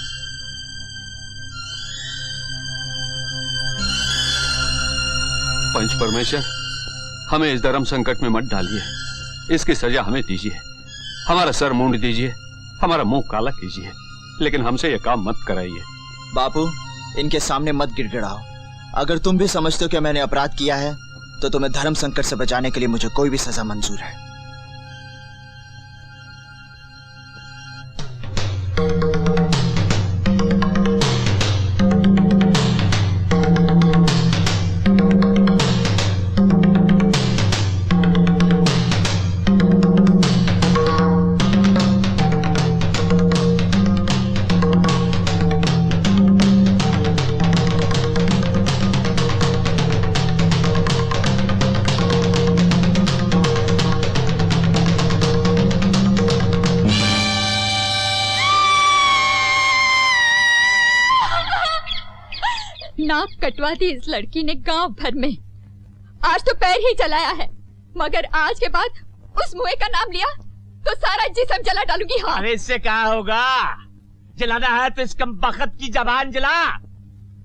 पंच परमेश्वर, हमें इस धर्म संकट में मत डालिए, इसकी सजा हमें दीजिए। हमारा सर मूंड दीजिए, हमारा मुंह काला कीजिए, लेकिन हमसे यह काम मत कराइए। बापू, इनके सामने मत गिड़गिड़ाओ। अगर तुम भी समझते हो कि मैंने अपराध किया है, तो तुम्हें धर्म संकट से बचाने के लिए मुझे कोई भी सजा मंजूर है। नाक कटवा दी इस लड़की ने गांव भर में। आज तो पैर ही चलाया है, मगर आज के बाद उस मुए का नाम लिया तो सारा जिस्म जला डालूंगी। हाँ। अरे इससे क्या होगा, जलाना है तो इस कमबख्त की जबान जला,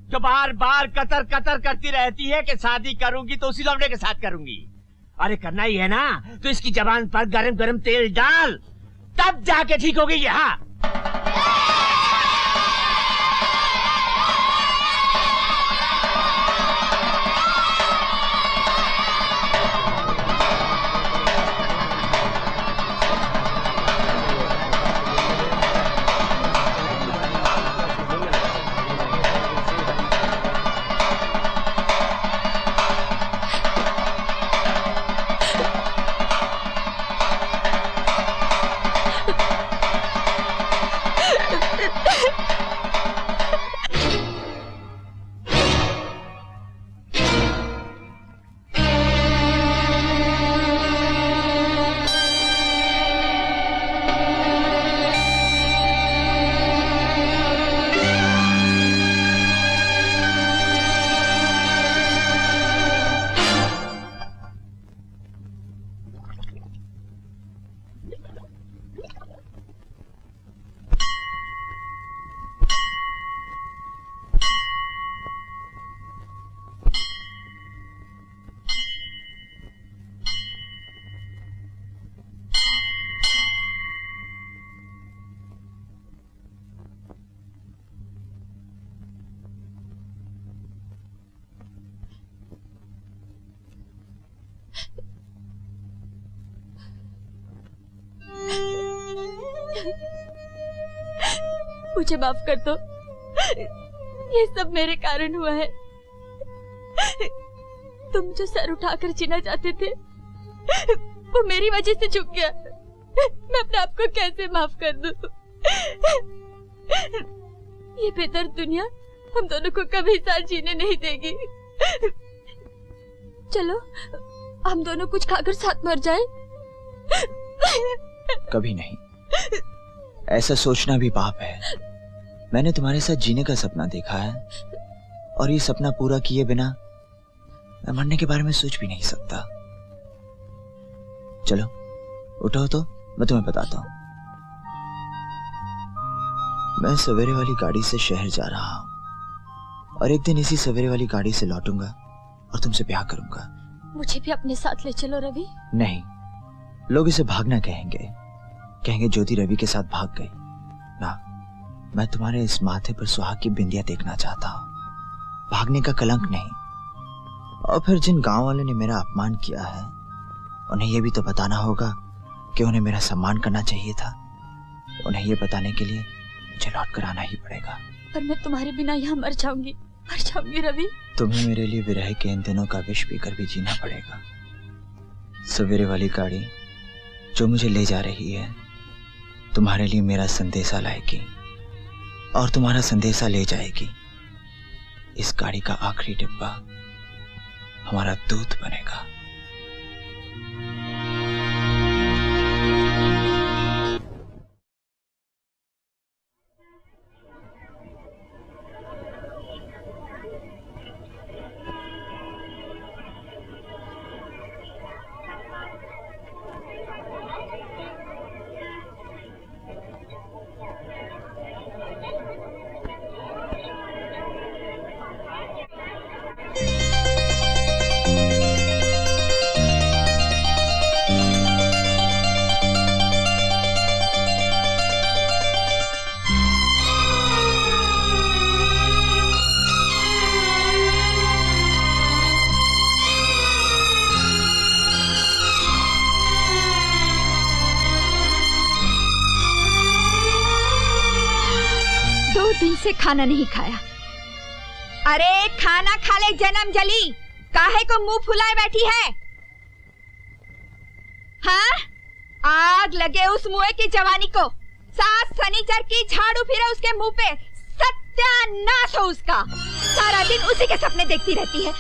जो बार बार कतर कतर करती रहती है कि शादी करूंगी तो उसी लौंडे के साथ करूंगी। अरे करना ही है ना, तो इसकी जबान पर गरम गरम तेल डाल, तब जाके ठीक होगी। हाँ मुझे माफ कर दो, ये सब मेरे कारण हुआ है। तुम जो सर उठाकर जीना चाहते थे वो मेरी वजह से झुक गया। मैं अपने आप को कैसे माफ कर दूं? ये बेदर्द दुनिया हम दोनों को कभी साथ जीने नहीं देगी। चलो हम दोनों कुछ खाकर साथ मर जाए। कभी नहीं, ऐसा सोचना भी पाप है। मैंने तुम्हारे साथ जीने का सपना देखा है और ये सपना पूरा किए बिना मैं मरने के बारे में सोच भी नहीं सकता। चलो उठो तो मैं तुम्हें बताता हूं। मैं सवेरे वाली गाड़ी से शहर जा रहा हूं और एक दिन इसी सवेरे वाली गाड़ी से लौटूंगा और तुमसे ब्याह करूंगा। मुझे भी अपने साथ ले चलो रवि। नहीं, लोग इसे भागना कहेंगे, कहेंगे ज्योति रवि के साथ भाग गई ना। मैं तुम्हारे इस माथे पर सुहाग की बिंदिया देखना चाहता हूं, भागने का कलंक नहीं। और फिर जिन गांव वालों ने मेरा अपमान किया है उन्हें यह भी तो बताना होगा कि उन्हें मेरा सम्मान करना चाहिए था। उन्हें यह बताने के लिए मुझे लौट कर आना ही पड़ेगा। पर मैं तुम्हारे बिना यहाँ मर जाऊंगी रवि। तुम्हें मेरे लिए विरह के इन दिनों का विष पीकर भी जीना पड़ेगा। सवेरे वाली गाड़ी जो मुझे ले जा रही है तुम्हारे लिए मेरा संदेशा लाएगी और तुम्हारा संदेशा ले जाएगी। इस गाड़ी का आखिरी डिब्बा हमारा दूत बनेगा। से खाना नहीं खाया। अरे खाना खा ले जन्म जली, काहे को मुंह फुलाए बैठी है? हाँ, आग लगे उस मुए की जवानी को। सास शनिचर की झाड़ू फिरे उसके मुंह पे, सत्यानाश हो उसका। सारा दिन उसी के सपने देखती रहती है।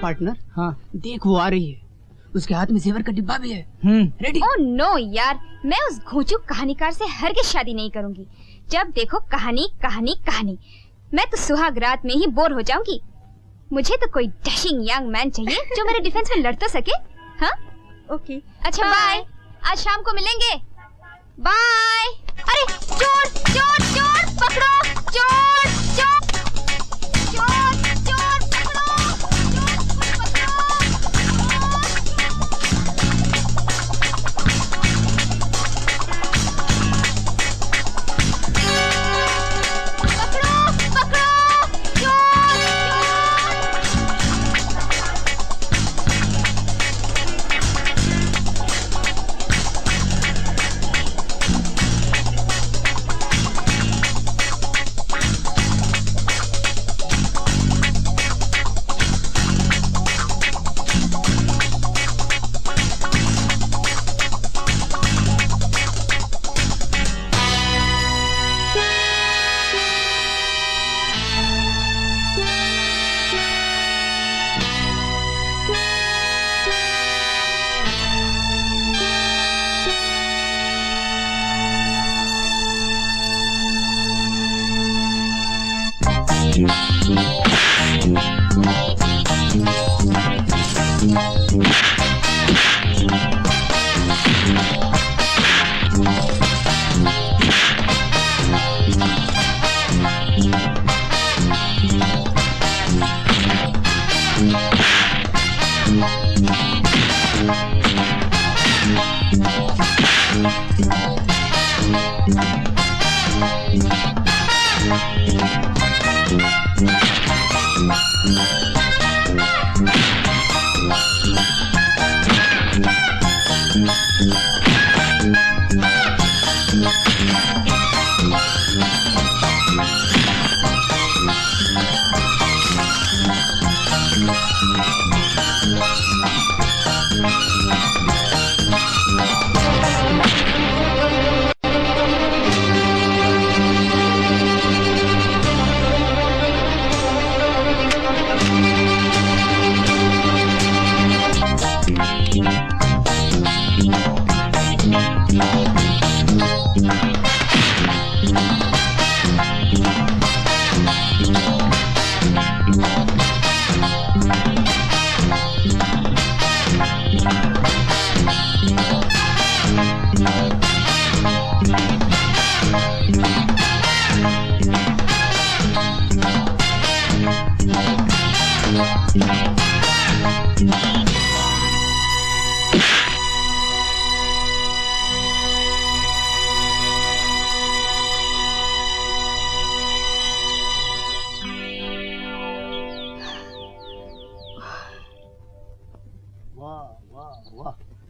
पार्टनर। हाँ देख वो आ रही है, उसके हाथ में जेवर का डिब्बा भी है। रेडी? ओह नो यार, मैं उस घोंचू कहानीकार से हरगिज़ शादी नहीं करूंगी। जब देखो कहानी कहानी कहानी, मैं तो सुहाग रात में ही बोर हो जाऊंगी। मुझे तो कोई डैशिंग यंग मैन चाहिए जो मेरे डिफेंस में लड़ तो सके। हाँ ओके, अच्छा बाय, आज शाम को मिलेंगे, बाय। अरे चोर चोर चोर पकड़ो, चोर चोर चोर चोर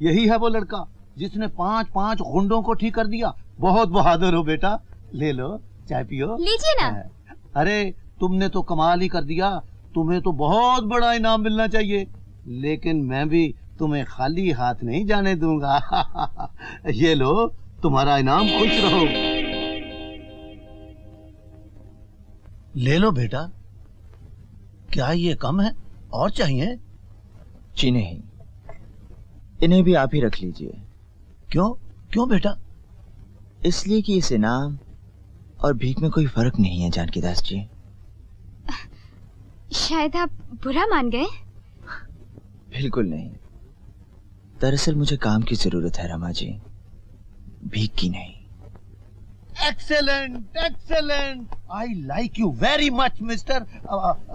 यही है वो लड़का जिसने 5 गुंडों को ठीक कर दिया। बहुत बहादुर हो बेटा, ले लो चाय पियो। लीजिए ना। अरे तुमने तो कमाल ही कर दिया, तुम्हें तो बहुत बड़ा इनाम मिलना चाहिए, लेकिन मैं भी तुम्हें खाली हाथ नहीं जाने दूंगा। ये लो तुम्हारा इनाम, खुश रहो। ले लो बेटा। क्या ये कम है, और चाहिए? जी नहीं, इन्हें भी आप ही रख लीजिए। क्यों क्यों बेटा? इसलिए कि इस इनाम और भीख में कोई फर्क नहीं है जानकी दास जी। शायद आप बुरा मान गए। बिल्कुल नहीं, दरअसल मुझे काम की जरूरत है रमा जी, भीख की नहीं। Excellent excellent, I like you very much mister.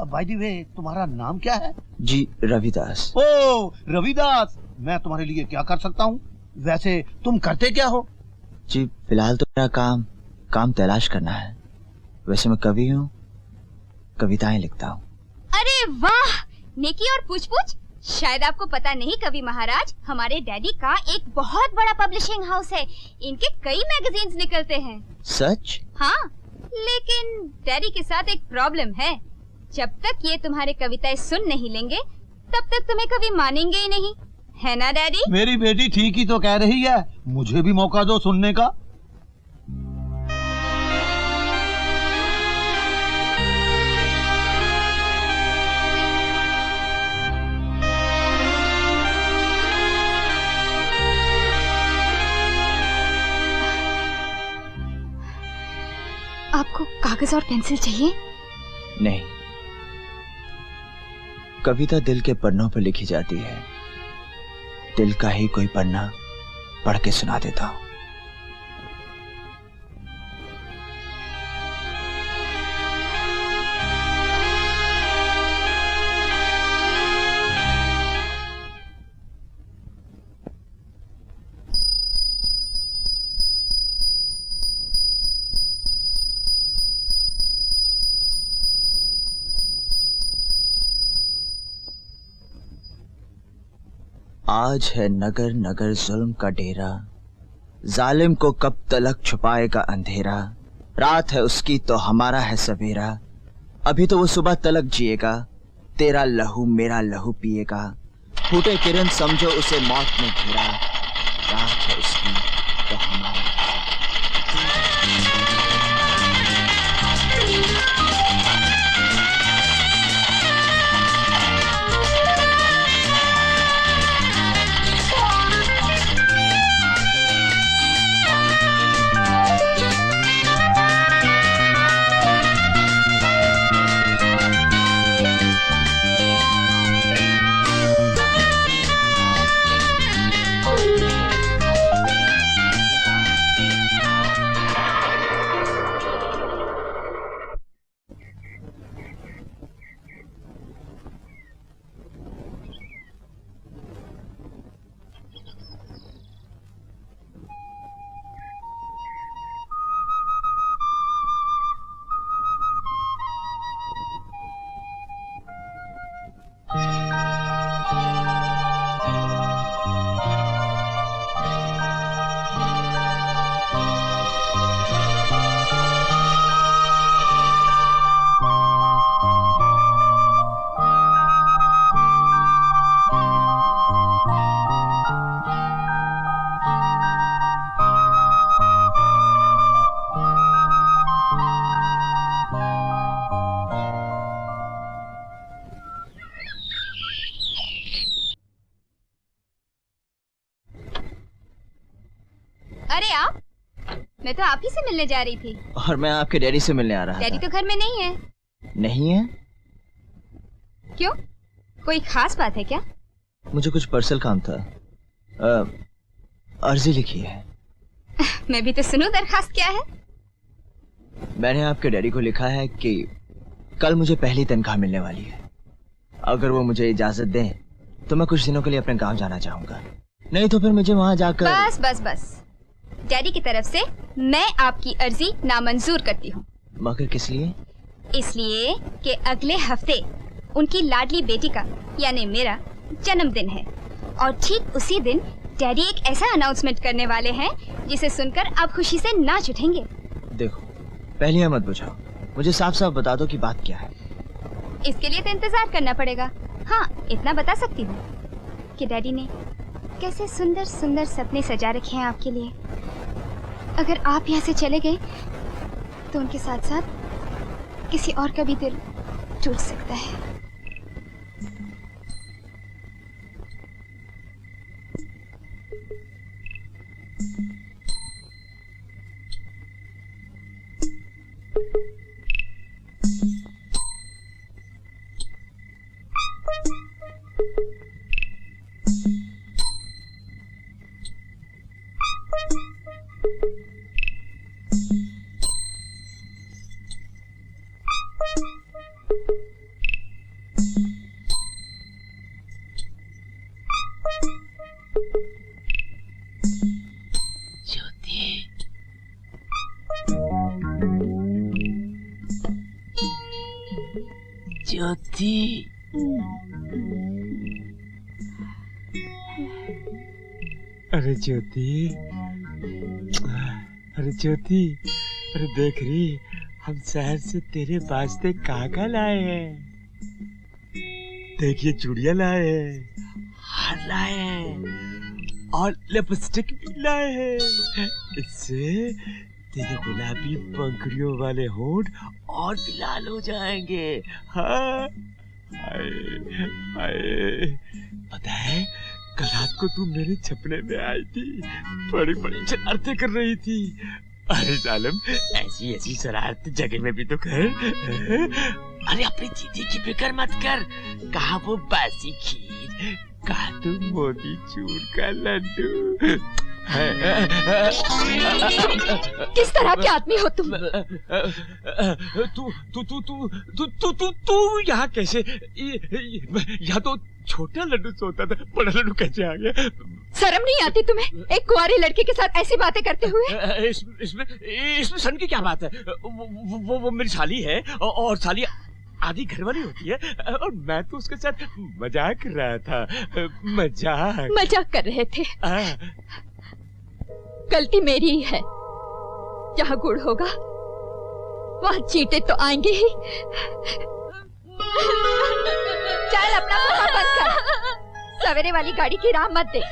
By the way तुम्हारा नाम क्या है? जी रविदास। ओ रविदास, मैं तुम्हारे लिए क्या कर सकता हूँ? वैसे तुम करते क्या हो? जी फिलहाल तो मेरा काम तलाश करना है। वैसे मैं कवि हूँ, कविताएं लिखता हूँ। अरे वाह, नेकी और पूछ-पूछ। शायद आपको पता नहीं कवि महाराज, हमारे डैडी का एक बहुत बड़ा पब्लिशिंग हाउस है। इनके कई मैगजीन्स निकलते हैं। सच? हाँ, लेकिन डैडी के साथ एक प्रॉब्लम है। जब तक ये तुम्हारे कविताएं सुन नहीं लेंगे, तब तक तुम्हें कभी मानेंगे ही नहीं, है ना डैडी? मेरी बेटी ठीक ही तो कह रही है, मुझे भी मौका दो सुनने का। कागज और पेंसिल चाहिए? नहीं, कविता दिल के पन्नों पर लिखी जाती है। दिल का ही कोई पन्ना पढ़ के सुना देता हूं। आज है नगर नगर जुल्म का डेरा, जालिम को कब तलक छुपाएगा अंधेरा। रात है उसकी तो हमारा है सवेरा, अभी तो वो सुबह तलक जिएगा। तेरा लहू मेरा लहू पिएगा, फूटे किरण समझो उसे मौत में घेरा। रात है उसकी तो हमारा मैं तो आप ही से मिलने जा रही थी। और मैं आपके डैडी से मिलने आ रहा था। डैडी तो घर में नहीं है। नहीं है? क्यों? कोई खास बात है क्या? मुझे कुछ पर्सनल काम था। अर्जी लिखी है। मैं भी तो सुनूं दरखास्त क्या है? मैंने आपके डैडी को लिखा है कि कल मुझे पहली तनख्वाह मिलने वाली है। अगर वो मुझे इजाजत दें तो मैं कुछ दिनों के लिए अपने गांव जाना चाहूंगा, नहीं तो फिर मुझे वहां जाकर। बस बस बस, डैडी की तरफ से मैं आपकी अर्जी नामंजूर करती हूँ। मगर किस लिए? इसलिए कि अगले हफ्ते उनकी लाडली बेटी का यानी मेरा जन्मदिन है और ठीक उसी दिन डैडी एक ऐसा अनाउंसमेंट करने वाले हैं जिसे सुनकर आप खुशी से नाच उठेंगे। देखो, पहले मत बुझाओ, मुझे साफ साफ बता दो कि बात क्या है। इसके लिए तो इंतजार करना पड़ेगा। हाँ, इतना बता सकती हूँ कि डैडी ने कैसे सुंदर सुंदर सपने सजा रखे हैं आपके लिए। अगर आप यहाँ से चले गए तो उनके साथ साथ किसी और का भी दिल टूट सकता है। ज्योति, अरे ज्योति, अरे ज्योति, अरे देख रही, हम शहर से तेरे वास्ते काका लाए हैं। देखिए चूड़ियां लाए हैं, हार लाए हैं और लिपस्टिक भी लाए हैं। इससे तेरे गुलाबी पंखुड़ियों वाले होंठ और भी लाल हो जाएंगे। हाँ, हाय, हाय। पता है, कल रात को तू मेरे छपने में आई थी, बड़ी बड़ी शरारतें कर रही थी अरे सालम, ऐसी ऐसी शरारत जगह में भी तो कर। अरे अपनी दीदी की फिक्र मत कर, कहा वो बासी खीर, कहा तो मोती चूर का लड्डू। किस तरह के आदमी हो तुम? तू यहाँ कैसे? यहाँ तो छोटा लड्डू सोता था, बड़ा लड्डू कैसे आ गया? शर्म नहीं आती तुम्हें एक कुंवारी लड़की के साथ ऐसी बातें करते हुए? इसमें सन की क्या बात है? वो मेरी साली है और साली आधी घरवाली होती है, और मैं तो उसके साथ मजाक कर रहा था। मजाक कर रहे थे? गलती मेरी ही है। जहाँ गुड़ होगा वहाँ चींटे तो आएंगे ही। चल अपना मुंह बंद कर, सवेरे वाली गाड़ी की राह मत देख,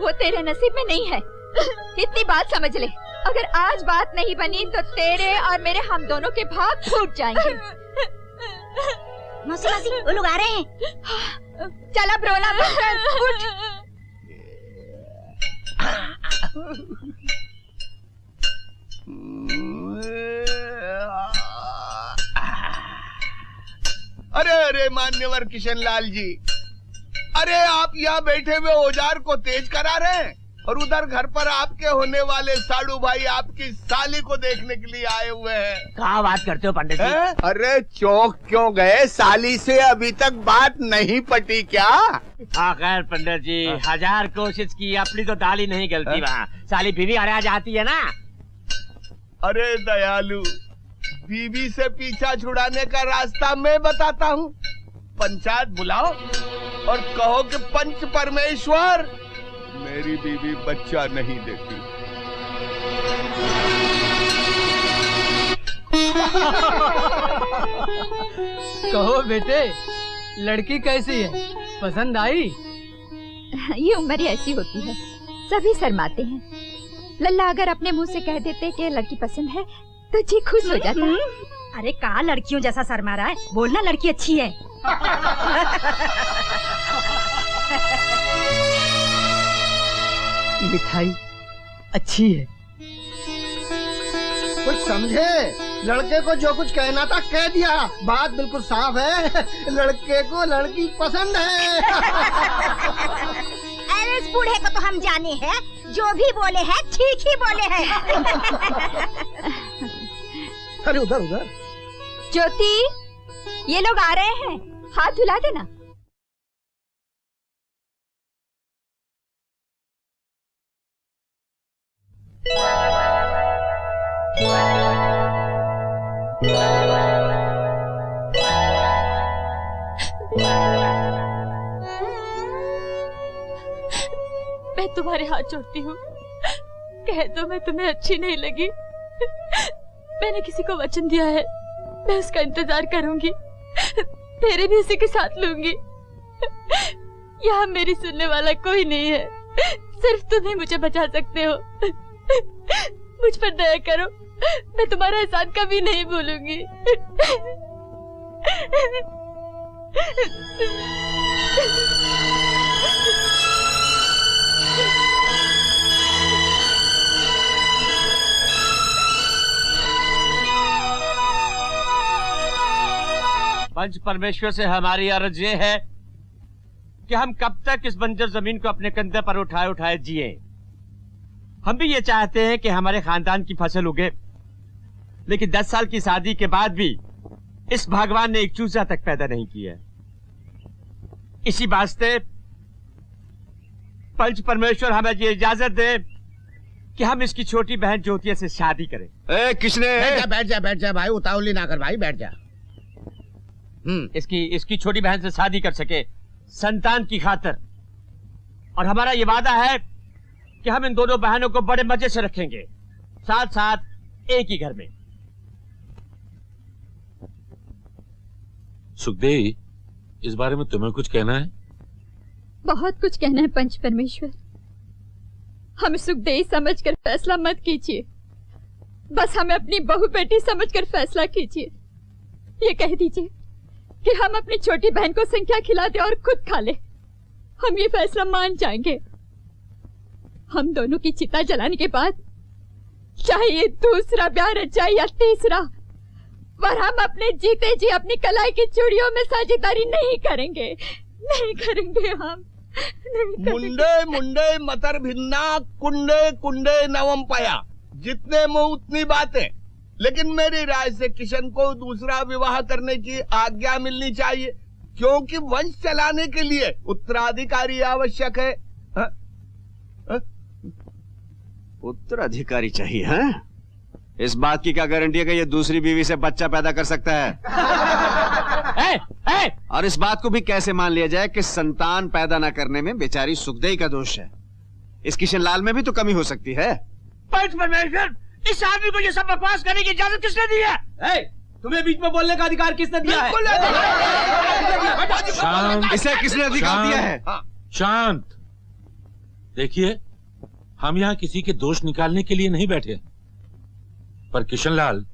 वो तेरे नसीब में नहीं है। इतनी बात समझ ले, अगर आज बात नहीं बनी तो तेरे और मेरे हम दोनों के भाग फूट जाएंगे। मौसी मौसी, वो लोग आ रहे हैं। चल अब रोना बंद कर, उठ। अरे अरे मान्यवर किशन लाल जी, अरे आप यहाँ बैठे हुए औजार को तेज करा रहे हैं और उधर घर पर आपके होने वाले साड़ू भाई आपकी साली को देखने के लिए आए हुए हैं। कहाँ बात करते हो पंडित जी? अरे चौक क्यों गए? साली से अभी तक बात नहीं पटी क्या? हाँ खैर पंडित जी, 1000 कोशिश की, अपनी तो दाल ही नहीं गलती। वहाँ साली बीवी आ जाती है ना। अरे दयालु, बीवी से पीछा छुड़ाने का रास्ता मैं बताता हूँ। पंचायत बुलाओ और कहो कि पंच परमेश्वर मेरी बीवी बच्चा नहीं देती। कहो बेटे, लड़की कैसी है, पसंद आई? ये उम्र ऐसी होती है, सभी शर्माते हैं। लल्ला अगर अपने मुंह से कह देते कि लड़की पसंद है तो जी खुश हो जाता है। अरे कहाँ लड़कियों जैसा शर्मा रहा है, बोलना लड़की अच्छी है। मिठाई अच्छी है। कुछ समझे? लड़के को जो कुछ कहना था कह दिया, बात बिल्कुल साफ है। लड़के को लड़की पसंद है। अरे इस बूढ़े को तो हम जाने हैं, जो भी बोले हैं ठीक ही बोले हैं। अरे उधर उधर। ज्योति, ये लोग आ रहे हैं, हाथ धुला देना। मैं तुम्हारे हाथ जोड़ती हूँ, कह दो मैं तुम्हें अच्छी नहीं लगी। मैंने किसी को वचन दिया है, मैं उसका इंतजार करूंगी, तेरे भी उसी के साथ लूंगी। यहाँ मेरी सुनने वाला कोई नहीं है, सिर्फ तुम ही मुझे बचा सकते हो। मुझ पर दया करो, मैं तुम्हारा एहसान कभी नहीं भूलूंगी। पंच परमेश्वर से हमारी अर्ज ये है कि हम कब तक इस बंजर जमीन को अपने कंधे पर उठाए उठाए जिए। हम भी ये चाहते हैं कि हमारे खानदान की फसल उगे, लेकिन 10 साल की शादी के बाद भी इस भगवान ने एक चूजा तक पैदा नहीं किया। इसी वास्ते पंच परमेश्वर हमें ये इजाजत दे कि हम इसकी छोटी बहन ज्योतिया से शादी करें। किसने? बैठ जा भाई, उतावली ना कर भाई, बैठ जा। इसकी छोटी बहन से शादी कर सके संतान की खातिर, और हमारा ये वादा है कि हम इन दोनों बहनों को बड़े मजे से रखेंगे, साथ साथ एक ही घर में। सुखदेव, इस बारे में तुम्हें कुछ कहना है? बहुत कुछ कहना है पंच परमेश्वर। हमें सुखदेव समझकर फैसला मत कीजिए, बस हमें अपनी बहू बेटी समझकर फैसला कीजिए। ये कह दीजिए कि हम अपनी छोटी बहन को संख्या खिला दे और खुद खा ले, हम ये फैसला मान जाएंगे। हम दोनों की चिता जलाने के बाद चाहिए दूसरा ब्याह रचाई या तीसरा, पर हम अपने जीते जी अपनी कलाई की चूड़ियों में साझेदारी नहीं करेंगे, नहीं करेंगे हम। मुंडे मुंडे मतर भिन्ना, कुंडे कुंडे नवम पाया। जितने मुंह उतनी बातें। लेकिन मेरी राय से किशन को दूसरा विवाह करने की आज्ञा मिलनी चाहिए, क्योंकि वंश चलाने के लिए उत्तराधिकारी आवश्यक है। उत्तराधिकारी चाहिए? हाँ? इस बात की क्या गारंटी है कि ये दूसरी बीवी से बच्चा पैदा कर सकता है? और इस बात को भी कैसे मान लिया जाए कि संतान पैदा न करने में बेचारी सुखदेई का दोष है? इस किशन लाल में भी तो कमी हो सकती है। पंच परमेश्वर, इस आदमी को ये सब बकवास करने की इजाजत किसने दी है? तुम्हें बीच में बोलने का अधिकार किसने दिया है? शांत। इसे किसने अधिकार दिया है? शांत। देखिए, हम यहाँ किसी के दोष निकालने के लिए नहीं बैठे, पर किशनलाल,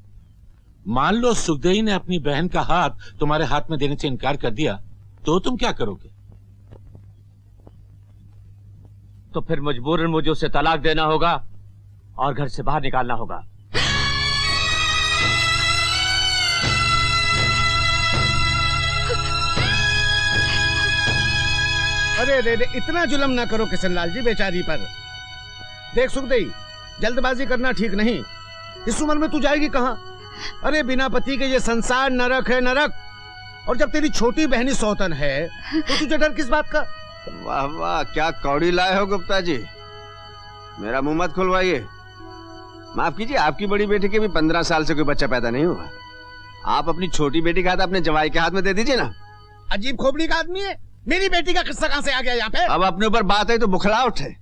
मान लो सुखदेई ने अपनी बहन का हाथ तुम्हारे हाथ में देने से इनकार कर दिया, तो तुम क्या करोगे? तो फिर मजबूरन मुझे उसे तलाक देना होगा और घर से बाहर निकालना होगा। अरे रे रे, इतना जुल्म ना करो किशनलाल जी बेचारी पर। देख सुखदेई, जल्दबाजी करना ठीक नहीं। इस उम्र में तू जाएगी कहाँ? अरे बिना पति के ये संसार नरक है, नरक। और जब तेरी छोटी बहनी सौतन है तो तुझे डर किस बात का? वाह वाह, क्या कौड़ी लाए हो गुप्ता जी। मेरा मुंह मत खुलवाइए। माफ कीजिए, आपकी बड़ी बेटी के भी 15 साल से कोई बच्चा पैदा नहीं हुआ। आप अपनी छोटी बेटी का हाथ अपने जवाई के हाथ में दे दीजिए ना। अजीब खोपड़ी का आदमी है। मेरी बेटी का किस्सा कहाँ से आ गया यहाँ पे? अब अपने ऊपर बात है तो बुखला उठे।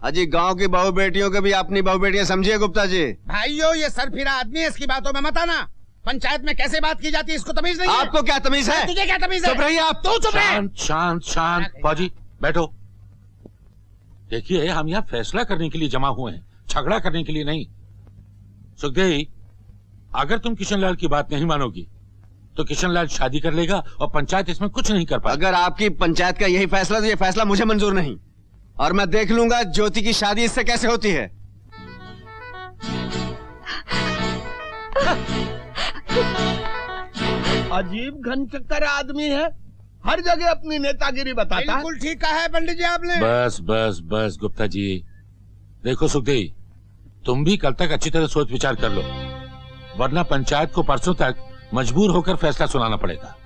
अजी, गांव की बहू बेटियों के भी अपनी बहू बेटियां समझिए गुप्ता जी। भाइयों, ये सरफिरा आदमी है, इसकी बातों में मत आना। पंचायत में कैसे बात की जाती है इसको तमीज नहीं है। आपको क्या तमीज है? तुझे क्या तमीज है? चुप रहिए आप। तू चुप रहे। शांत शांत शांत। फौजी बैठो। देखिए, हम यहाँ फैसला करने के लिए जमा हुए हैं, झगड़ा करने के लिए नहीं। सुखदेई, अगर तुम किशनलाल की बात नहीं मानोगी तो किशनलाल शादी कर लेगा और पंचायत इसमें कुछ नहीं कर पाएगी। अगर आपकी पंचायत का यही फैसला, तो ये फैसला मुझे मंजूर नहीं। और मैं देख लूंगा ज्योति की शादी इससे कैसे होती है। अजीब घन चक्कर आदमी है, हर जगह अपनी नेतागिरी बताता है। बिल्कुल ठीक कहा है पंडित जी आपने। बस बस बस गुप्ता जी। देखो सुखदेई, तुम भी कल तक अच्छी तरह सोच विचार कर लो, वरना पंचायत को परसों तक मजबूर होकर फैसला सुनाना पड़ेगा।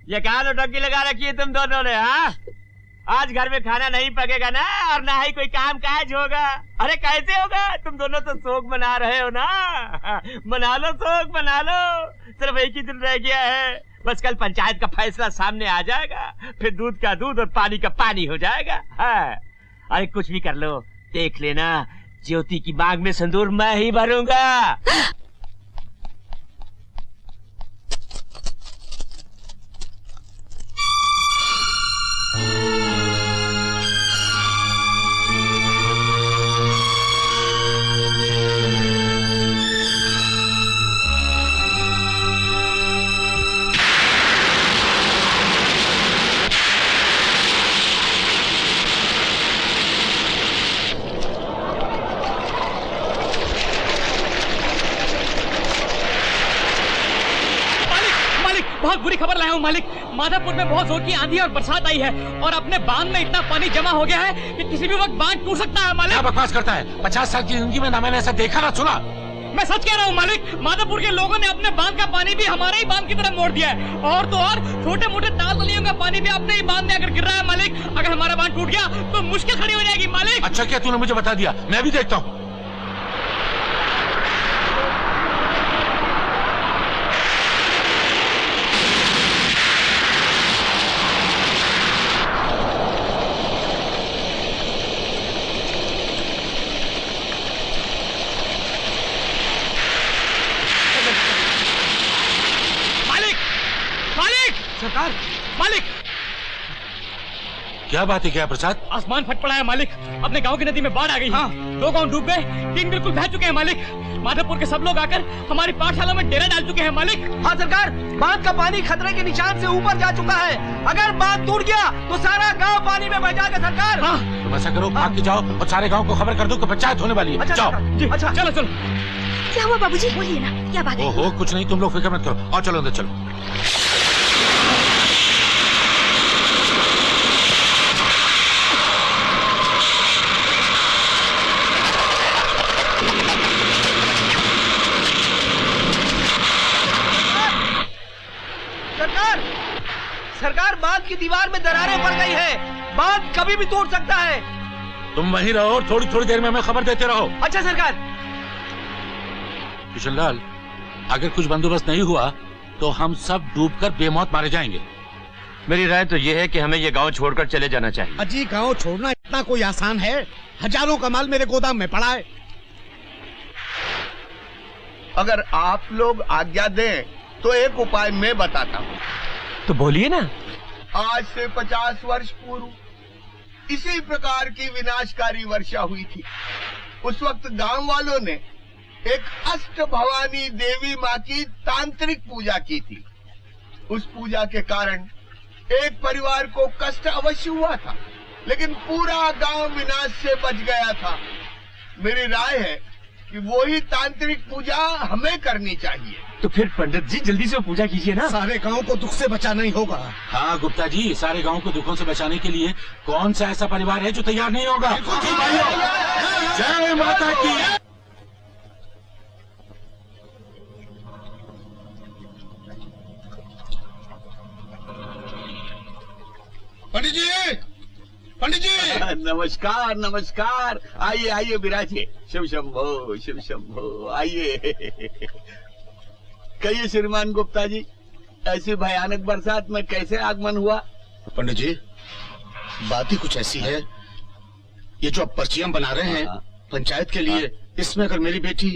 ये कहाँ नौटंकी लगा रखी है तुम दोनों ने? हाँ, आज घर में खाना नहीं पकेगा ना, और ना ही कोई काम काज होगा। अरे कैसे होगा? तुम दोनों तो शोक मना रहे हो ना। मना लो, शोक मना लो। सिर्फ एक ही दिन रह गया है, बस कल पंचायत का फैसला सामने आ जाएगा, फिर दूध का दूध और पानी का पानी हो जाएगा। हाँ, अरे कुछ भी कर लो, देख लेना ज्योति की मांग में सिंदूर मैं ही भरूंगा। बहुत बुरी खबर लाया हूँ मालिक। माधवपुर में बहुत जोर की आंधी और बरसात आई है और अपने बांध में इतना पानी जमा हो गया है कि किसी भी वक्त बांध टूट सकता है मालिक। क्या बकवास करता है? 50 साल की जिंदगी में ना मैंने ऐसा देखा ना सुना। मैं सच कह रहा हूँ मालिक, माधवपुर के लोगों ने अपने बांध का पानी भी हमारे ही बांध की तरफ मोड़ दिया है, और तो और छोटे मोटे ताल तलियों का पानी भी अपने ही बांध में आकर गिर रहा है मालिक। अगर हमारा बांध टूट गया तो मुश्किल खड़ी हो जाएगी मालिक। अच्छा क्या तूने मुझे बता दिया, मैं भी देखता हूँ। सरकार, मालिक क्या बात है, क्या प्रसाद? आसमान फट पड़ा है मालिक। अपने गांव की नदी में बाढ़ आ गई। हाँ। 2 गांव डूब गए, 3 बिल्कुल बह चुके हैं मालिक। माधवपुर के सब लोग आकर हमारी पाठशाला में डेरा डाल चुके हैं मालिक। हाँ सरकार, बांध का पानी खतरे के निशान से ऊपर जा चुका है। अगर बांध टूट गया तो सारा गांव पानी में बह जाएगा सरकार। हाँ। तुम ऐसा करो, भाग के जाओ और सारे गांव को खबर कर दो कि पंचायत होने वाली है। अच्छा, जाओ। अच्छा चलो चलो। क्या हुआ बाबूजी, बोलिए ना, क्या बात है? ओहो कुछ नहीं, तुम लोग फिक्र मत करो। और चलो अंदर चलो। सरकार, बांध की दीवार में दरारें पड़ गई है। बांध कभी भी टूट सकता है। तुम वहीं रहो और थोड़ी थोड़ी देर में हमें खबर देते रहो। अच्छा सरकार। किशनलाल, अगर कुछ बंदोबस्त नहीं हुआ तो हम सब डूबकर बेमौत मारे जाएंगे। मेरी राय तो यह है कि हमें ये गांव छोड़कर चले जाना चाहिए। अजी, गांव छोड़ना इतना कोई आसान है? हजारों का माल मेरे गोदाम में पड़ा है। अगर आप लोग आज्ञा दें तो एक उपाय मैं बताता हूँ। तो बोलिए ना। आज से 50 वर्ष पूर्व इसी प्रकार की विनाशकारी वर्षा हुई थी। उस वक्त गांव वालों ने एक अष्ट भवानी देवी माँ की तांत्रिक पूजा की थी। उस पूजा के कारण एक परिवार को कष्ट अवश्य हुआ था, लेकिन पूरा गांव विनाश से बच गया था। मेरी राय है कि वो ही तांत्रिक पूजा हमें करनी चाहिए। तो फिर पंडित जी जल्दी से पूजा कीजिए ना। सारे गांव को दुख से बचाना ही होगा। हाँ गुप्ता जी, सारे गांव को दुखों से बचाने के लिए कौन सा ऐसा परिवार है जो तैयार नहीं होगा? जय माता की। पंडित जी, पंडित जी। नमस्कार नमस्कार। आइए आइए विराजिए। शिव शंभो शिव शंभो। आइए। कहिए श्रीमान गुप्ता जी, ऐसी भयानक बरसात में कैसे आगमन हुआ? पंडित जी, बात ही कुछ ऐसी है। ये जो आप पर्चियां बना रहे हैं पंचायत के लिए, इसमें अगर मेरी बेटी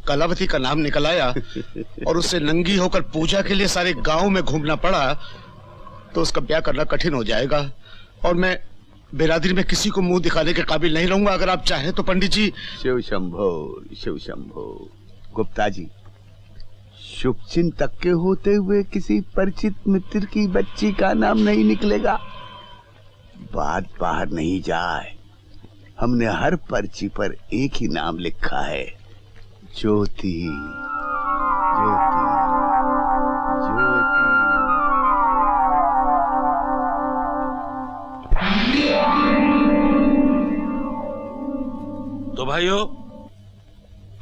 कलावती का नाम निकल आया और उससे नंगी होकर पूजा के लिए सारे गांव में घूमना पड़ा तो उसका ब्याह करना कठिन हो जाएगा और मैं बिरादरी में किसी को मुंह दिखाने के काबिल नहीं रहूंगा। अगर आप चाहें तो पंडित जी। शिव शंभो शिव शंभो। गुप्ता जी, शुभ चिंतक के होते हुए किसी परिचित मित्र की बच्ची का नाम नहीं निकलेगा। बात बाहर नहीं जाए। हमने हर पर्ची पर एक ही नाम लिखा है, ज्योति। ज्योति ज्योति। तो भाइयों,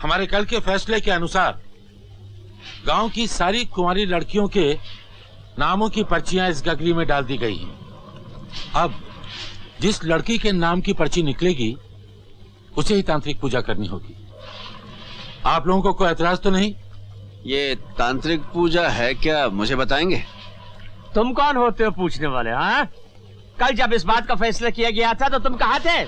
हमारे कल के फैसले के अनुसार गांव की सारी कुंवारी लड़कियों के नामों की पर्चियां इस गगरी में डाल दी गई हैं। अब जिस लड़की के नाम की पर्ची निकलेगी उसे ही तांत्रिक पूजा करनी होगी। आप लोगों को कोई एतराज तो नहीं? ये तांत्रिक पूजा है क्या, मुझे बताएंगे? तुम कौन होते हो पूछने वाले? हाँ, कल जब इस बात का फैसला किया गया था तो तुम कहाँ थे?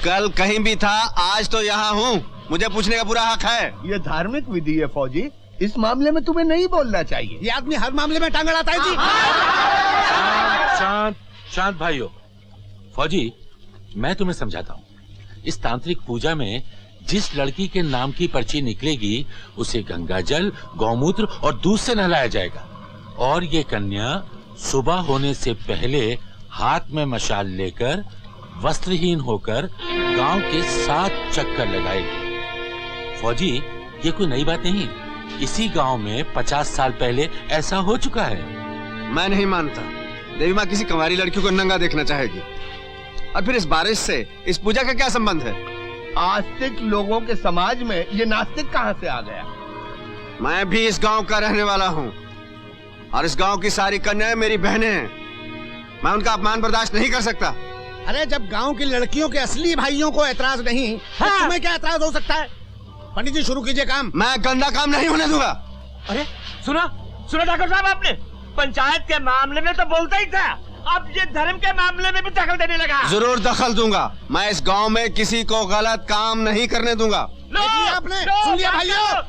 कल कहीं भी था, आज तो यहाँ हूँ। मुझे पूछने का पूरा हक है। ये धार्मिक विधि है फौजी, इस मामले में तुम्हें नहीं बोलना चाहिए। ये आदमी हर मामले में टांग अड़ाता है जी। शांत शांत भाइयों। फौजी, मैं तुम्हें समझाता हूँ। इस तांत्रिक पूजा में जिस लड़की के नाम की पर्ची निकलेगी उसे गंगा जल, गौमूत्र और दूध से नहलाया जाएगा और ये कन्या सुबह होने से पहले हाथ में मशाल लेकर वस्त्रहीन होकर गांव के 7 चक्कर लगाएगी। फौजी, ये कोई नई बात नहीं। इसी गांव में 50 साल पहले ऐसा हो चुका है। मैं नहीं मानता। देवी माँ किसी कुंवारी लड़की को नंगा देखना चाहेगी। और फिर इस बारिश से इस पूजा का क्या संबंध है? आस्तिक लोगों के समाज में ये नास्तिक कहाँ से आ गया? मैं भी इस गांव का रहने वाला हूँ और इस गांव की सारी कन्याएं मेरी बहनें हैं। मैं उनका अपमान बर्दाश्त नहीं कर सकता। अरे जब गांव की लड़कियों के असली भाइयों को एतराज नहीं, तो तुम्हें क्या एतराज हो सकता है? पंडित जी, शुरू कीजिए काम। मैं गंदा काम नहीं होने दूंगा। अरे सुना डॉक्टर साहब, आपने पंचायत के मामले में तो बोलता ही था, अब ये धर्म के मामले में भी दखल देने लगा। जरूर दखल दूंगा। मैं इस गांव में किसी को गलत काम नहीं करने दूंगा। आपने सुन लिया भाइयों?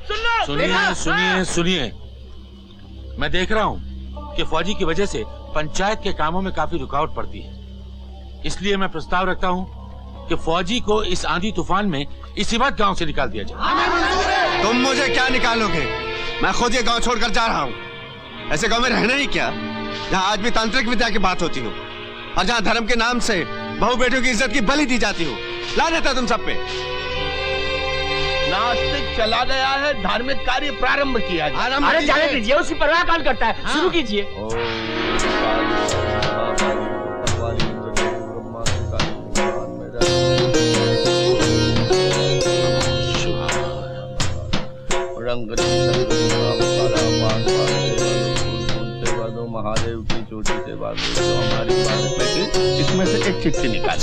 सुनिए सुनिए सुनिए। मैं देख रहा हूँ कि फौजी की वजह से पंचायत के कामों में काफी रुकावट पड़ती है। इसलिए मैं प्रस्ताव रखता हूँ कि फौजी को इस आंधी तूफान में इसी वक्त गांव से निकाल दिया जाए। तुम मुझे क्या निकालोगे? मैं खुद ये गांव छोड़कर जा रहा हूँ। ऐसे गांव में रहना ही क्या, जहाँ आज भी तांत्रिक विद्या की बात होती हो और जहाँ धर्म के नाम से बहू बेटियों की इज्जत की बलि दी जाती हो। लानत है तुम सब पे। नास्तिक चला गया है, धार्मिक कार्य प्रारंभ किया जाए। अरे जाने दीजिए, उसी पर कौन करता है। शुरू कीजिए। महादेव की चोटी से बांधो तो हमारी बात। इसमें से एक चिट्ठी निकाल।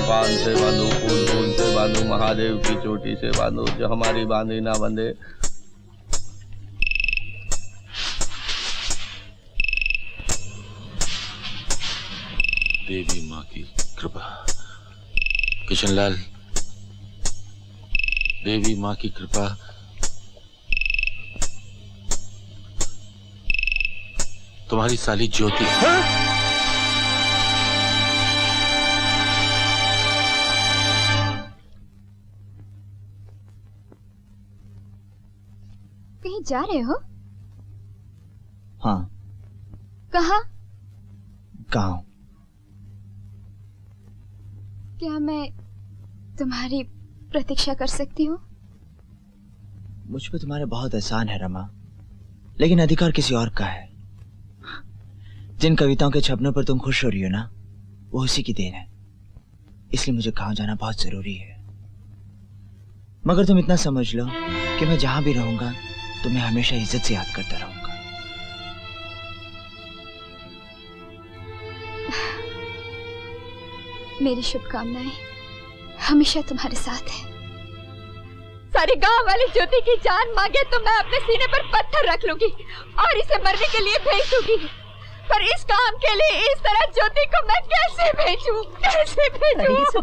पान से बांधो, फूल से बांधो, महादेव की चोटी से बांधो, जो हमारी बांधी ना बंधे। देवी माँ की कृपा। किशनलाल, देवी माँ की कृपा। तुम्हारी साली ज्योति। कहीं जा रहे हो? हाँ। कहाँ? गांव। क्या मैं तुम्हारी प्रतीक्षा कर सकती हूँ? मुझ पे तुम्हारे बहुत एहसान है रमा, लेकिन अधिकार किसी और का है। जिन कविताओं के छपने पर तुम खुश हो रही हो ना, वो उसी की देन है। इसलिए मुझे गांव जाना बहुत जरूरी है। मगर तुम इतना समझ लो कि मैं जहां भी रहूंगा तुम्हें हमेशा इज्जत से याद करता रहूंगा। मेरी शुभकामनाएं हमेशा तुम्हारे साथ है। सारे गांव वाली ज्योति की जान मांगे तो मैं अपने सीने पर पत्थर रख लूंगी और इसे मरने के लिए भेज दूंगी। पर इस काम के लिए इस तरह ज्योति को मैं कैसे भेजूं? कैसे भेजूं?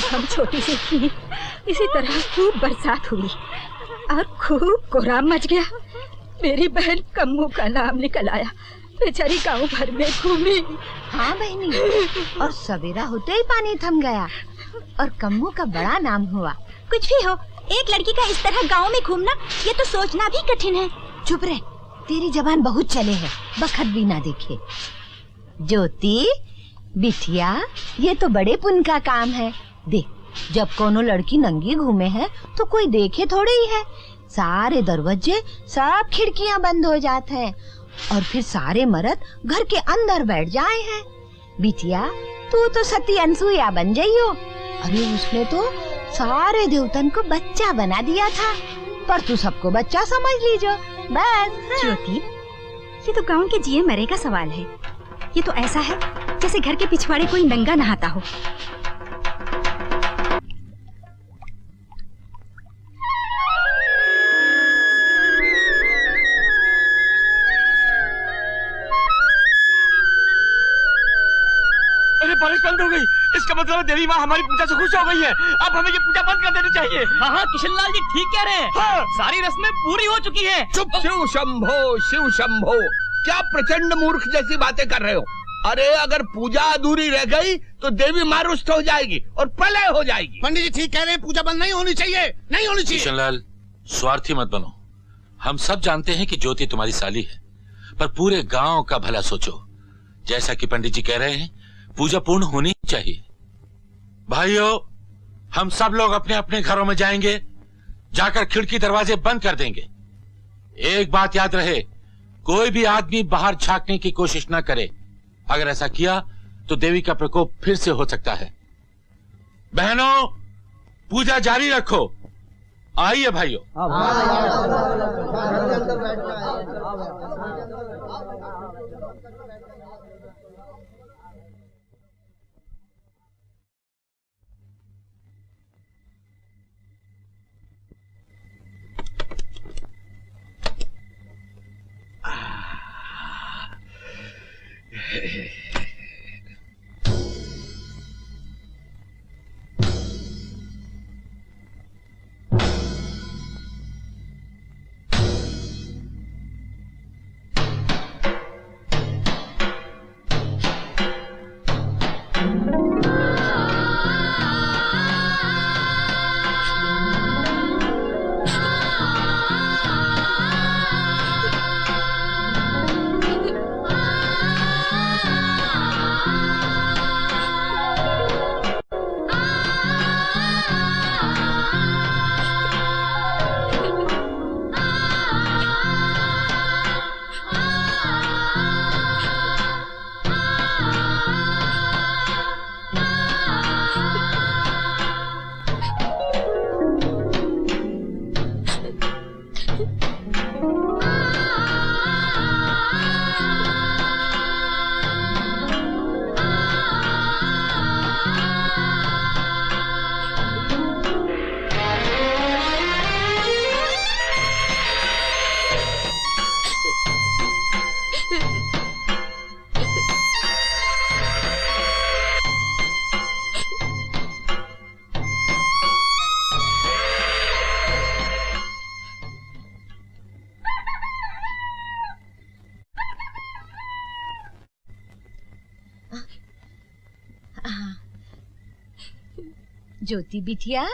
हम छोटी सी थी, इसी तरह खूब बरसात हुई और खूब कोहराम मच गया। मेरी बहन कम्मू का नाम निकल आया। बेचारी गांव भर में घूमी। हाँ बहनी, और सवेरा होते ही पानी थम गया और कम्मू का बड़ा नाम हुआ। कुछ भी हो, एक लड़की का इस तरह गांव में घूमना, ये तो सोचना भी कठिन है। चुप रहे, तेरी जबान बहुत चले है, बखत भी ना देखे। ज्योति, बिटिया, ये तो बड़े पुण्य का काम है। देख, जब कोनो लड़की नंगी घूमे है तो कोई देखे थोड़े ही है। सारे दरवाजे, सब खिड़कियां बंद हो जाते हैं और फिर सारे मर्द घर के अंदर बैठ जाए हैं। बिटिया, तू तो सती अनसुईया बन जाइयो। अरे उसने तो सारे देवतन को बच्चा बना दिया था, पर तू सबको बच्चा समझ लीजो बस। ज्योति, ये तो गांव के जिए मरे का सवाल है। ये तो ऐसा है जैसे घर के पिछवाड़े कोई नंगा नहाता हो। बारिश बंद हो गई, इसका मतलब देवी माँ हमारी पूजा से खुश हो गई है। अब हमें ये पूजा बंद कर देनी चाहिए। हाँ हाँ, किशनलाल जी ठीक कह रहे हैं। हाँ। सारी रस्में पूरी हो चुकी हैं। चुप। शिव शंभो, शिव शंभो, क्या प्रचंड मूर्ख जैसी बातें कर रहे हो? अरे अगर पूजा अधूरी रह गई तो देवी माँ रुष्ट हो जाएगी और प्रलय हो जाएगी। पंडित जी ठीक कह रहे हैं, पूजा बंद नहीं होनी चाहिए, नहीं होनी चाहिए। किशनलाल, स्वार्थी मत बनो। हम सब जानते हैं कि ज्योति तुम्हारी साली है, पर पूरे गांव का भला सोचो। जैसा कि पंडित जी कह रहे हैं, पूजा पूर्ण होनी चाहिए। भाइयों, हम सब लोग अपने अपने घरों में जाएंगे, जाकर खिड़की दरवाजे बंद कर देंगे। एक बात याद रहे, कोई भी आदमी बाहर झांकने की कोशिश ना करे। अगर ऐसा किया तो देवी का प्रकोप फिर से हो सकता है। बहनों, पूजा जारी रखो। आइए भाइयों। ज्योति बिटिया,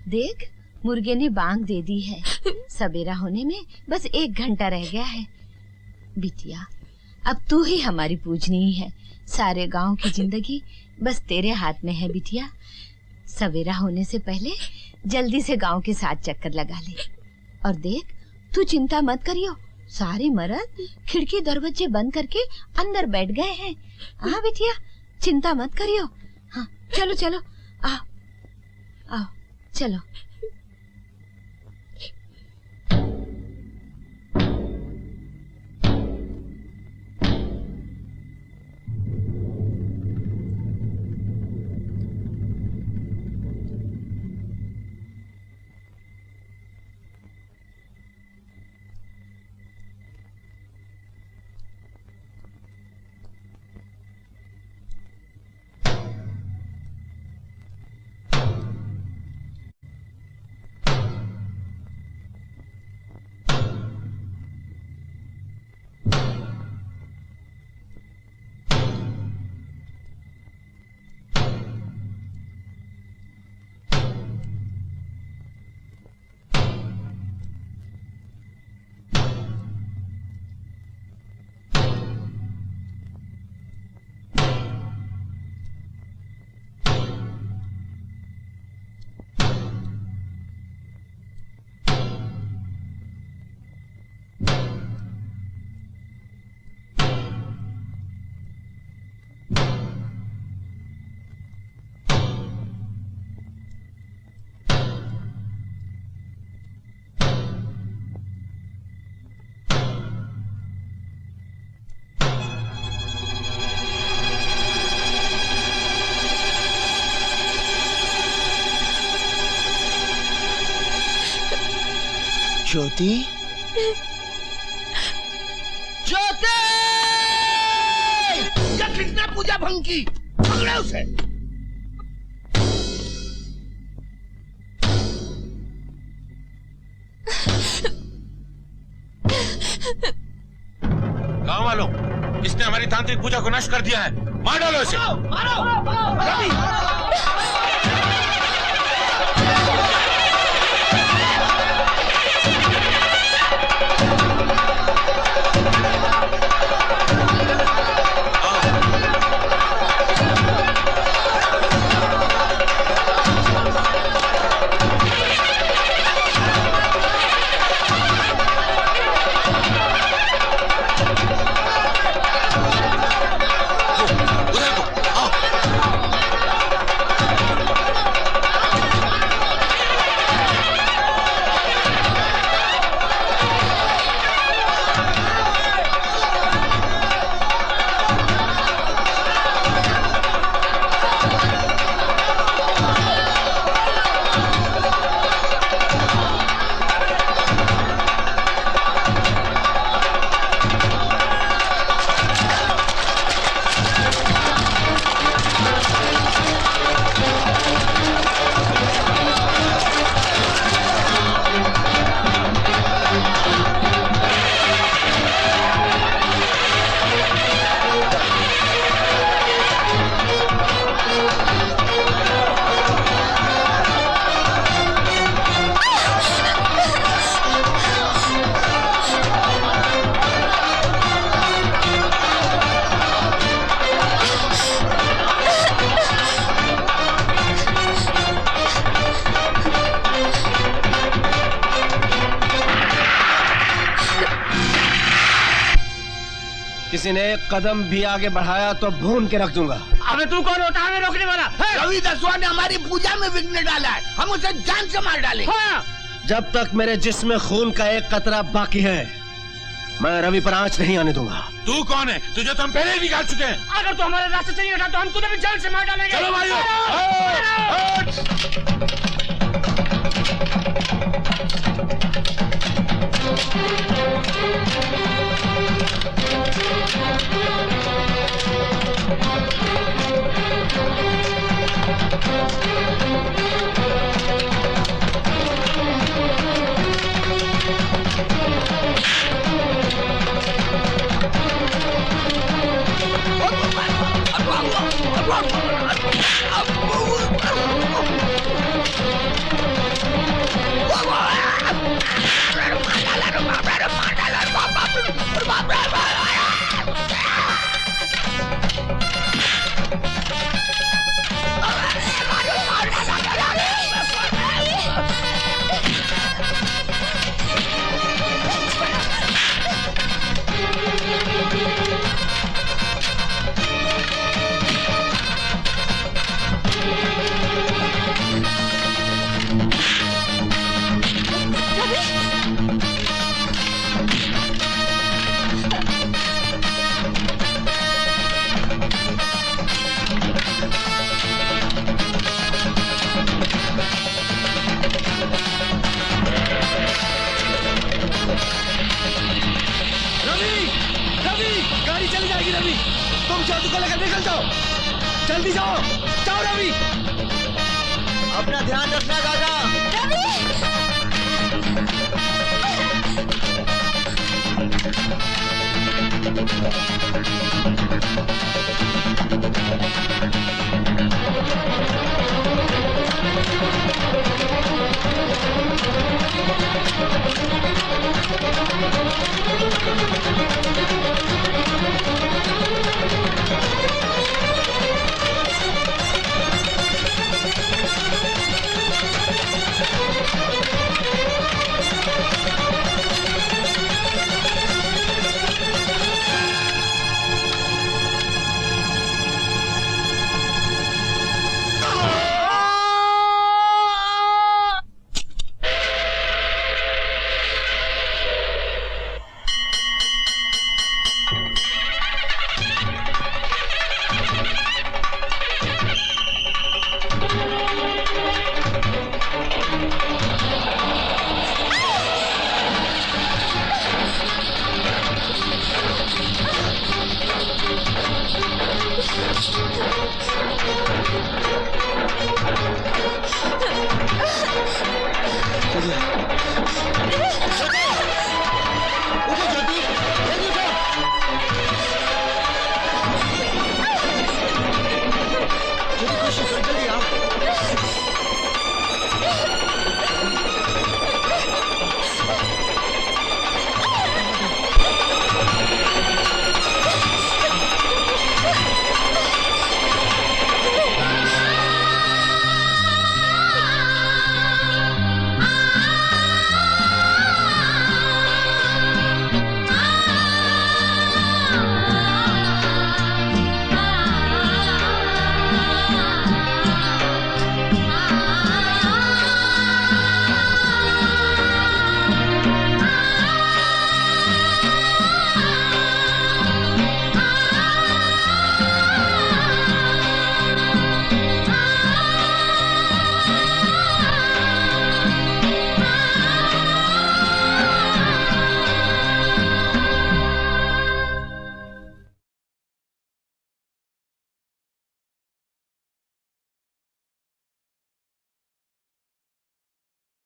देख मुर्गे ने बांग दे दी है। सवेरा होने में बस 1 घंटा रह गया है। बिटिया, अब तू ही हमारी पूजनी है। सारे गांव की जिंदगी बस तेरे हाथ में है बिटिया। सवेरा होने से पहले जल्दी से गांव के 7 चक्कर लगा ले। और देख, तू चिंता मत करियो, सारे मर्द खिड़की दरवाजे बंद करके अंदर बैठ गए हैं। हाँ बिटिया, चिंता मत करियो। हाँ चलो चलो, आओ आओ चलो। ज्योति, ज्योति! ये किसने पूजा भंग की? पकड़ो उसे। गांव वालों, इसने हमारी तांत्रिक पूजा को नष्ट कर दिया है। मार डालो इसे। मारो! किसी ने एक कदम भी आगे बढ़ाया तो भून के रख दूंगा। अबे तू कौन होता है हमें रोकने वाला? रवि दसवा ने हमारी पूजा में विघ्न डाला है, हम उसे जान से मार डालें। हाँ। जब तक मेरे जिस्म में खून का एक कतरा बाकी है, मैं रवि पर आंच नहीं आने दूंगा। तू कौन है? तुझे तो हम पहले ही निकाल चुके हैं। अगर तू हमारे रास्ते से नहीं हटा तो हम तुझे भी जान से मार डालेंगे। चलो भाइयों। अब तुम ज्योति को लेकर निकल जाओ, जल्दी जाओ, जाओ रवि। अपना ध्यान रखना काका। चलिए